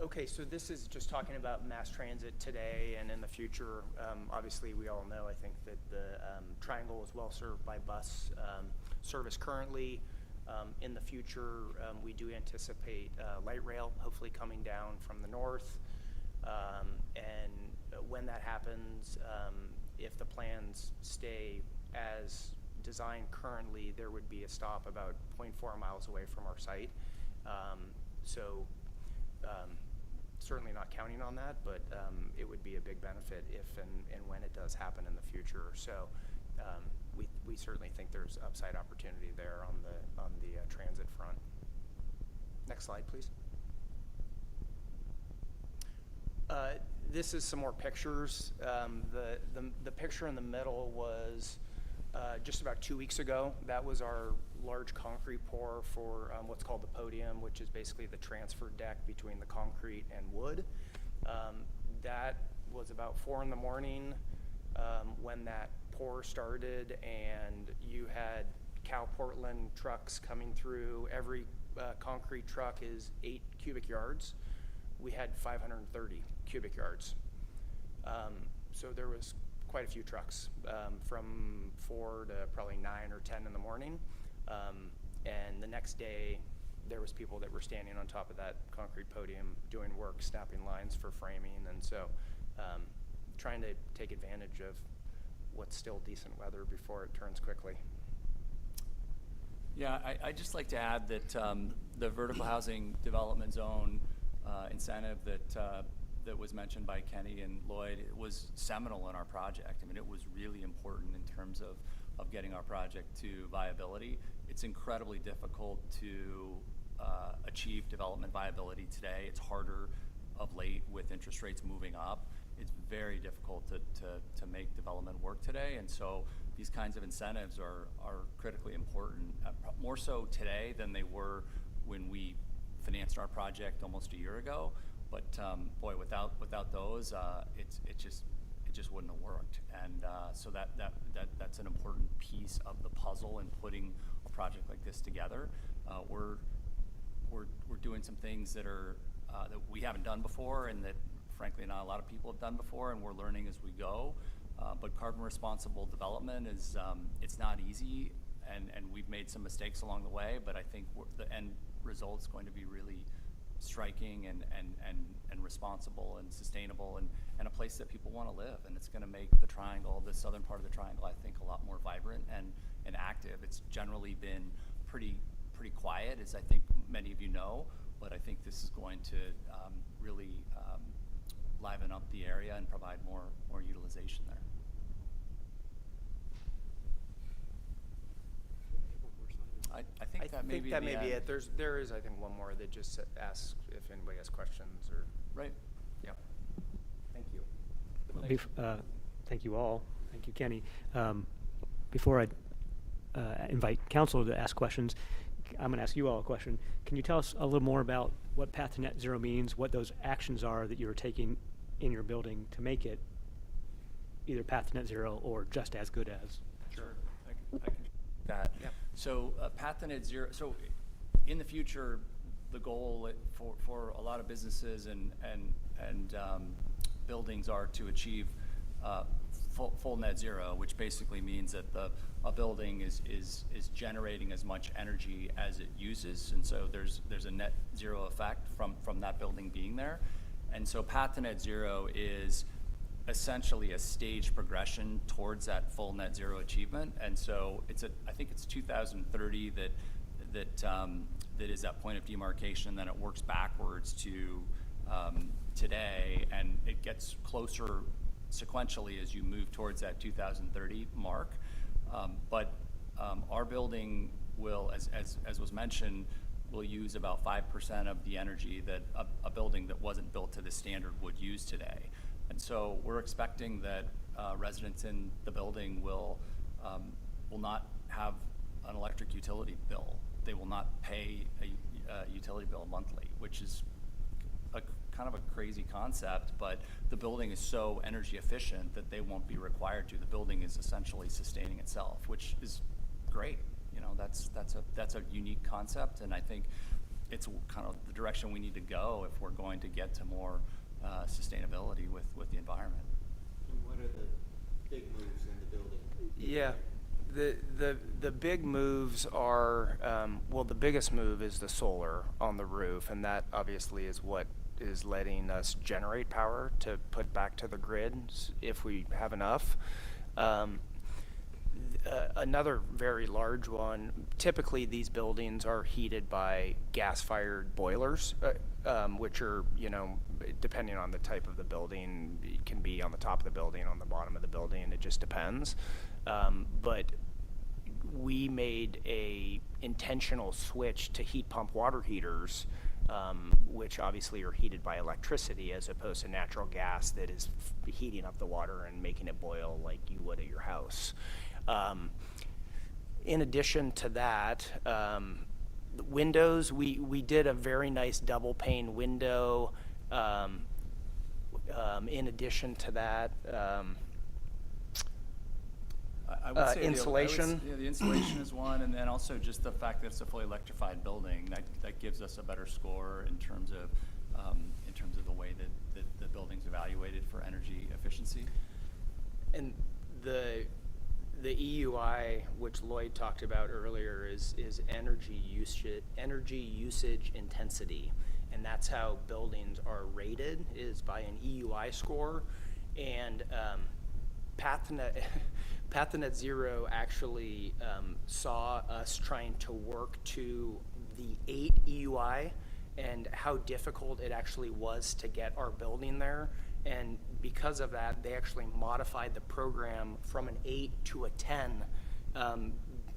Okay, so this is just talking about mass transit today and in the future. Obviously, we all know, I think, that the triangle is well served by bus service currently. In the future, we do anticipate light rail hopefully coming down from the north. And when that happens, if the plans stay as designed currently, there would be a stop about 0.4 miles away from our site. Certainly not counting on that, but it would be a big benefit if and when it does happen in the future. So we certainly think there's upside opportunity there on the transit front. Next slide, please. This is some more pictures. The picture in the middle was just about 2 weeks ago. That was our large concrete pour for what's called the podium, which is basically the transfer deck between the concrete and wood. That was about 4 in the morning when that pour started, and you had Cal Portland trucks coming through. Every concrete truck is 8 cubic yards. We had 530 cubic yards. So there was quite a few trucks from 4 to probably 9 or 10 in the morning. And the next day, there was people that were standing on top of that concrete podium doing work, snapping lines for framing. And so trying to take advantage of what's still decent weather before it turns quickly. Yeah, I'd just like to add that the vertical housing development zone incentive that was mentioned by Kenny and Lloyd, it was seminal in our project. I mean, it was really important in terms of getting our project to viability. It's incredibly difficult to achieve development viability today. It's harder of late with interest rates moving up. It's very difficult to make development work today, and so these kinds of incentives are critically important, more so today than they were when we financed our project almost a year ago. But boy, without those, it just wouldn't have worked. And so that's an important piece of the puzzle in putting a project like this together. We're doing some things that are that we haven't done before, and that frankly not a lot of people have done before, and we're learning as we go. But carbon responsible development is it's not easy, and we've made some mistakes along the way, but I think the end result's going to be really striking and responsible and sustainable, and a place that people want to live, and it's going to make the triangle, the southern part of the triangle, I think, a lot more vibrant and active. It's generally been pretty quiet, as I think many of you know, but I think this is going to really liven up the area and provide more utilization there. I think that may be it. There is, I think, one more that just asks if anybody has questions or. Right. Yeah. Thank you. Thank you all. Thank you, Kenny. Before I invite council to ask questions, I'm going to ask you all a question. Can you tell us a little more about what Path to Net Zero means, what those actions are that you're taking in your building to make it either Path to Net Zero or just as good as? Sure. I can do that. Yep. So Path to Net Zero, so in the future, the goal for a lot of businesses and buildings are to achieve full net zero, which basically means that a building is generating as much energy as it uses, and so there's a net zero effect from that building being there. And so Path to Net Zero is essentially a staged progression towards that full net zero achievement. And so I think it's 2030 that is that point of demarcation, then it works backwards to today, and it gets closer sequentially as you move towards that 2030 mark. But our building will, as was mentioned, will use about 5% of the energy that a building that wasn't built to this standard would use today. And so we're expecting that residents in the building will not have an electric utility bill. They will not pay a utility bill monthly, which is kind of a crazy concept, but the building is so energy efficient that they won't be required to. The building is essentially sustaining itself, which is great. You know, that's a unique concept, and I think it's kind of the direction we need to go if we're going to get to more sustainability with the environment. And what are the big moves in the building? Yeah. The big moves are, well, the biggest move is the solar on the roof, and that obviously is what is letting us generate power to put back to the grid if we have enough. Another very large one, typically these buildings are heated by gas-fired boilers, which are, you know, depending on the type of the building, it can be on the top of the building, on the bottom of the building, it just depends. But we made a intentional switch to heat pump water heaters, which obviously are heated by electricity as opposed to natural gas that is heating up the water and making it boil like you would at your house. In addition to that, the windows, we did a very nice double pane window. In addition to that, I would say insulation. The insulation is one, and then also just the fact that it's a fully electrified building that gives us a better score in terms of the way that the building's evaluated for energy efficiency. And the EUI, which Lloyd talked about earlier, is energy usage intensity, and that's how buildings are rated, is by an EUI score. And Path to Net Zero actually saw us trying to work to the 8 EUI and how difficult it actually was to get our building there. And because of that, they actually modified the program from an 8 to a 10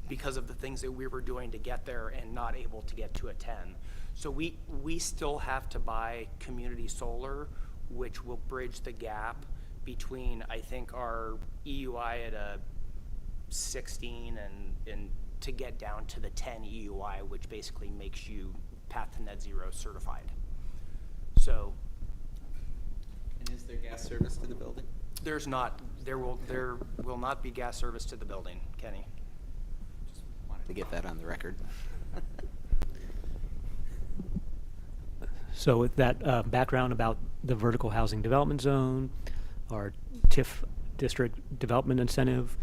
because of the things that we were doing to get there and not able to get to a 10. So we still have to buy community solar, which will bridge the gap between, I think, our EUI at a 16 and to get down to the 10 EUI, which basically makes you Path to Net Zero certified. So. And is there gas service to the building? There's not. There will not be gas service to the building, Kenny. Just wanted to get that on the record. So with that background about the vertical housing development zone, our TIF district development incentive,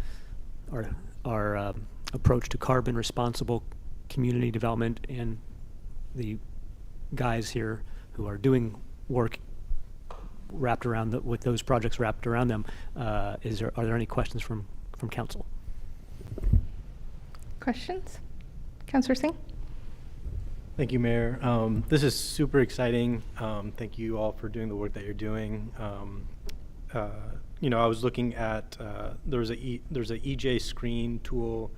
our approach to carbon responsible community development, and the guys here who are doing work wrapped around with those projects wrapped around them, are there any questions from council? Questions? Councillor Singh? Thank you, Mayor. This is super exciting. Thank you all for doing the work that you're doing. I was looking at there's a EJ Screen tool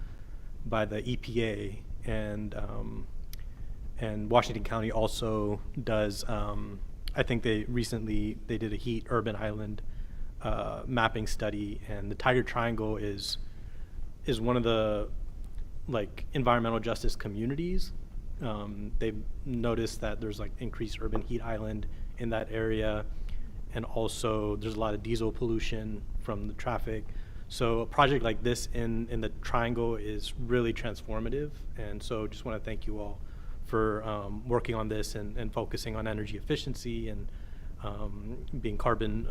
by the EPA, and Washington County also does. I think they did a heat urban island mapping study, and the Tiger Triangle is one of the environmental justice communities. They've noticed that there's increased urban heat island in that area, and also there's a lot of diesel pollution from the traffic. So a project like this in the Triangle is really transformative, and so just want to thank you all for working on this and focusing on energy efficiency and being carbon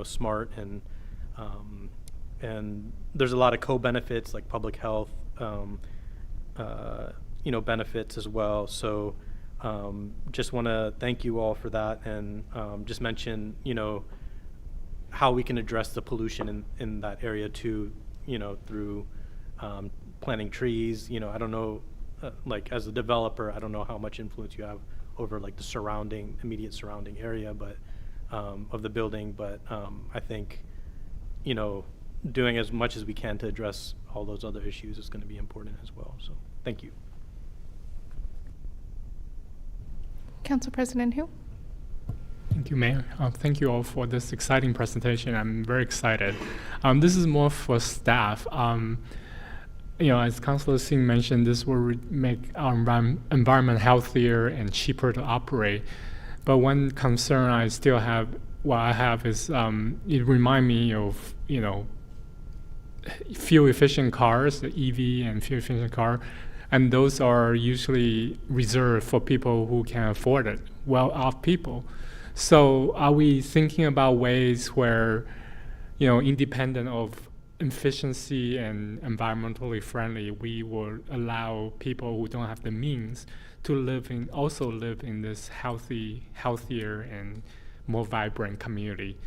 smart, and there's a lot of co-benefits like public health benefits as well. So just want to thank you all for that, and just mention how we can address the pollution in that area too, through planting trees. I don't know, as a developer, I don't know how much influence you have over the immediate surrounding area, but of the building, but I think doing as much as we can to address all those other issues is going to be important as well. So thank you. Council President Hu? Thank you, Mayor. Thank you all for this exciting presentation. I'm very excited. This is more for staff. As Councilor Singh mentioned, this will make our environment healthier and cheaper to operate. But one concern I still have, is it reminds me of, fuel-efficient cars, the EV and fuel-efficient car, and those are usually reserved for people who can afford it, well-off people. So are we thinking about ways where, independent of efficiency and environmentally friendly, we will allow people who don't have the means to live in this healthier and more vibrant community?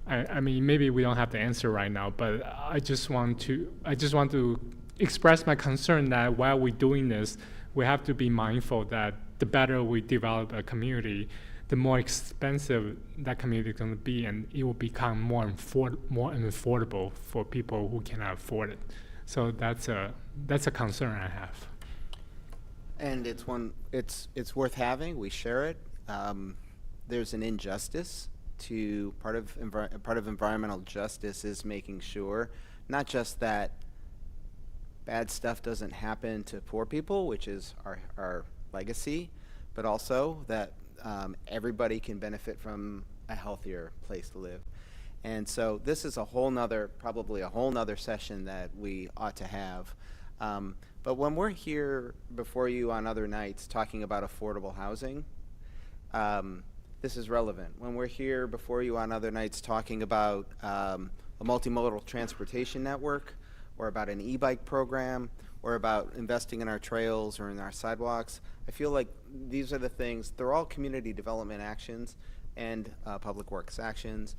I mean, maybe we don't have the answer right now, but I just want to express my concern that while we're doing this, we have to be mindful that the better we develop a community, the more expensive that community is going to be, and it will become more unaffordable for people who cannot afford it. So that's a concern I have. And it's worth having. We share it. There's an injustice to part of environmental justice is making sure not just that bad stuff doesn't happen to poor people, which is our legacy, but also that everybody can benefit from a healthier place to live. And so this is probably a whole nother session that we ought to have. But when we're here before you on other nights talking about affordable housing, this is relevant. When we're here before you on other nights talking about a multimodal transportation network, or about an e-bike program, or about investing in our trails or in our sidewalks, I feel like these are the things, they're all community development actions and public works actions,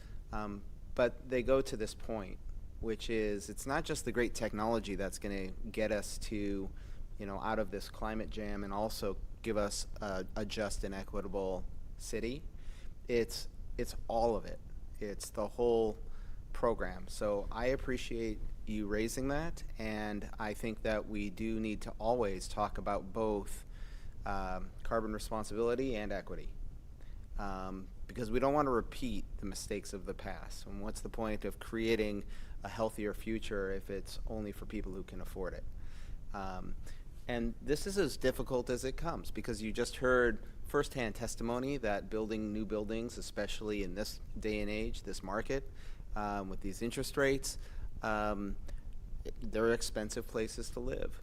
but they go to this point. which is it's not just the great technology that's going to get us to, out of this climate jam and also give us a just and equitable city. It's all of it. It's the whole program. So I appreciate you raising that, and I think that we do need to always talk about both carbon responsibility and equity, because we don't want to repeat the mistakes of the past. And what's the point of creating a healthier future if it's only for people who can afford it? And this is as difficult as it comes, because you just heard firsthand testimony that building new buildings, especially in this day and age, this market, with these interest rates, they're expensive places to live.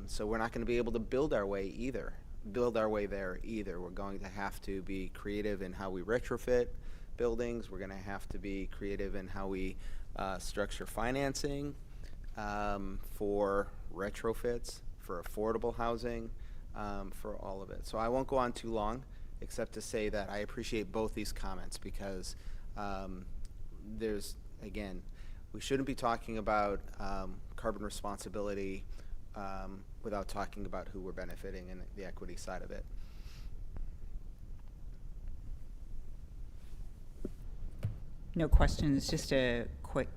So we're not going to be able to build our way there either. We're going to have to be creative in how we retrofit buildings. We're going to have to be creative in how we structure financing for retrofits, for affordable housing, for all of it. So I won't go on too long, except to say that I appreciate both these comments, because there's, again, we shouldn't be talking about carbon responsibility without talking about who we're benefiting and the equity side of it. No questions, just a quick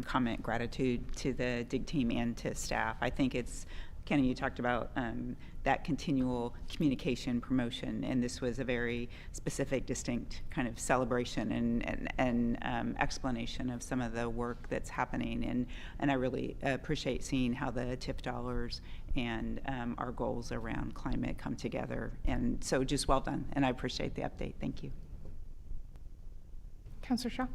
comment, gratitude to the DIG team and to staff. I think it's, Kenny, you talked about that continual communication promotion, and this was a very specific, distinct kind of celebration and explanation of some of the work that's happening, and I really appreciate seeing how the TIF dollars and our goals around climate come together, and so just well done, and I appreciate the update. Thank you. Councilor Shaw.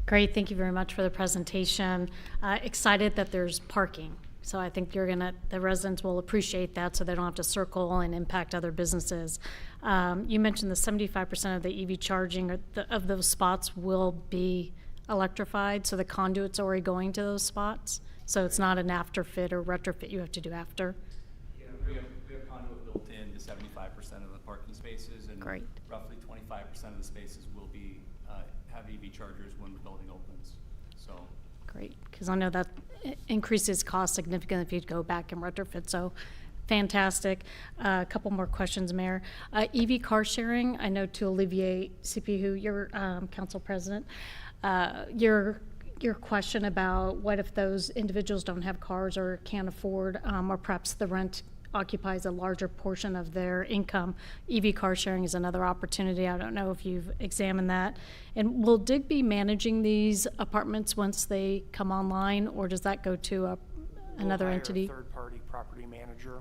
Great, thank you very much for the presentation. Excited that there's parking. So I think the residents will appreciate that, so they don't have to circle and impact other businesses. You mentioned the 75% of the EV charging of those spots will be electrified, so the conduit's already going to those spots. So it's not an afterfit or retrofit you have to do after. Yeah, we have conduit built in to 75% of the parking spaces, and Great. roughly 25% of the spaces will be have EV chargers when the building opens. So. Great, because I know that increases cost significantly if you go back and retrofit, so fantastic. A couple more questions, Mayor. EV car sharing, I know to alleviate CPU, your council president, your question about what if those individuals don't have cars or can't afford, or perhaps the rent occupies a larger portion of their income. EV car sharing is another opportunity. I don't know if you've examined that. And will DIG be managing these apartments once they come online, or does that go to another entity? We'll hire a third-party property manager.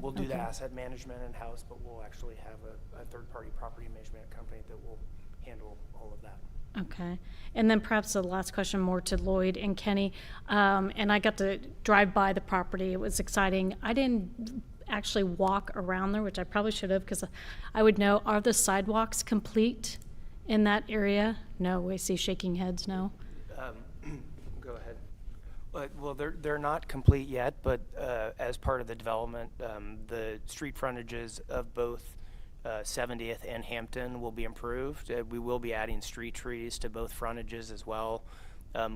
We'll do the asset management in-house, but we'll actually have a third-party property management company that will handle all of that. Okay. And then perhaps the last question more to Lloyd and Kenny. And I got to drive by the property. It was exciting. I didn't actually walk around there, which I probably should have, because I would know. Are the sidewalks complete in that area? No, I see shaking heads, no. Go ahead. Well, they're not complete yet, but as part of the development, the street frontages of both 70th and Hampton will be improved. We will be adding street trees to both frontages as well.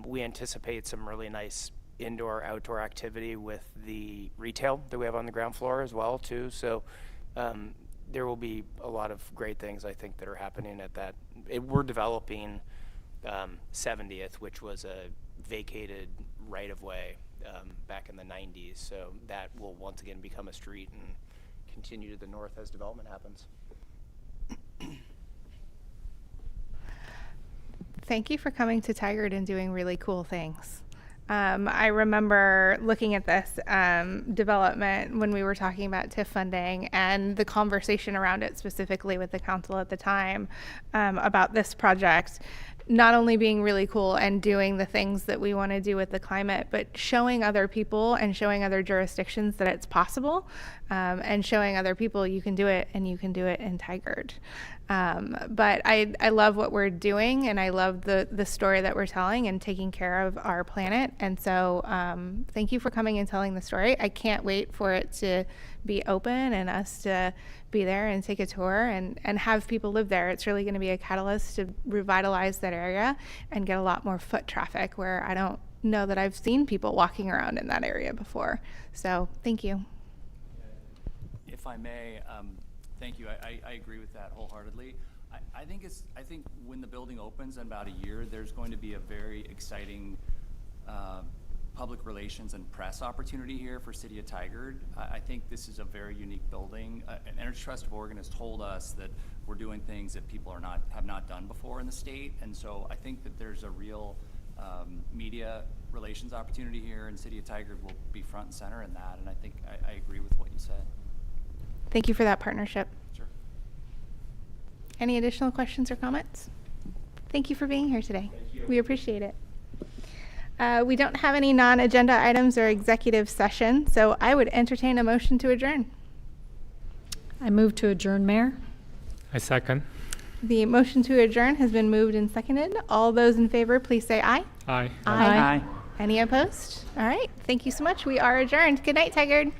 We anticipate some really nice indoor-outdoor activity with the retail that we have on the ground floor as well, too. So there will be a lot of great things, I think, that are happening at that. We're developing 70th, which was a vacated right-of-way back in the 90s. So that will once again become a street and continue to the north as development happens. Thank you for coming to Tigard and doing really cool things. I remember looking at this development when we were talking about TIF funding and the conversation around it specifically with the council at the time about this project not only being really cool and doing the things that we want to do with the climate, but showing other people and showing other jurisdictions that it's possible, and showing other people you can do it, and you can do it in Tigard. But I love what we're doing, and I love the story that we're telling and taking care of our planet. And so thank you for coming and telling the story. I can't wait for it to be open and us to be there and take a tour and have people live there. It's really going to be a catalyst to revitalize that area and get a lot more foot traffic, where I don't know that I've seen people walking around in that area before. So thank you. If I may, thank you. I agree with that wholeheartedly. I think when the building opens in about a year, there's going to be a very exciting public relations and press opportunity here for City of Tigard. I think this is a very unique building. Energy Trust of Oregon has told us that we're doing things that people have not done before in the state, and so I think that there's a real media relations opportunity here, and City of Tigard will be front and center in that. And I think I agree with what you said. Thank you for that partnership. Sure. Any additional questions or comments? Thank you for being here today. We appreciate it. We don't have any non-agenda items or executive session, so I would entertain a motion to adjourn. I move to adjourn, Mayor. I second. The motion to adjourn has been moved and seconded. All those in favor, please say aye. Aye. Aye. Any opposed? All right. Thank you so much. We are adjourned. Good night, Tigard.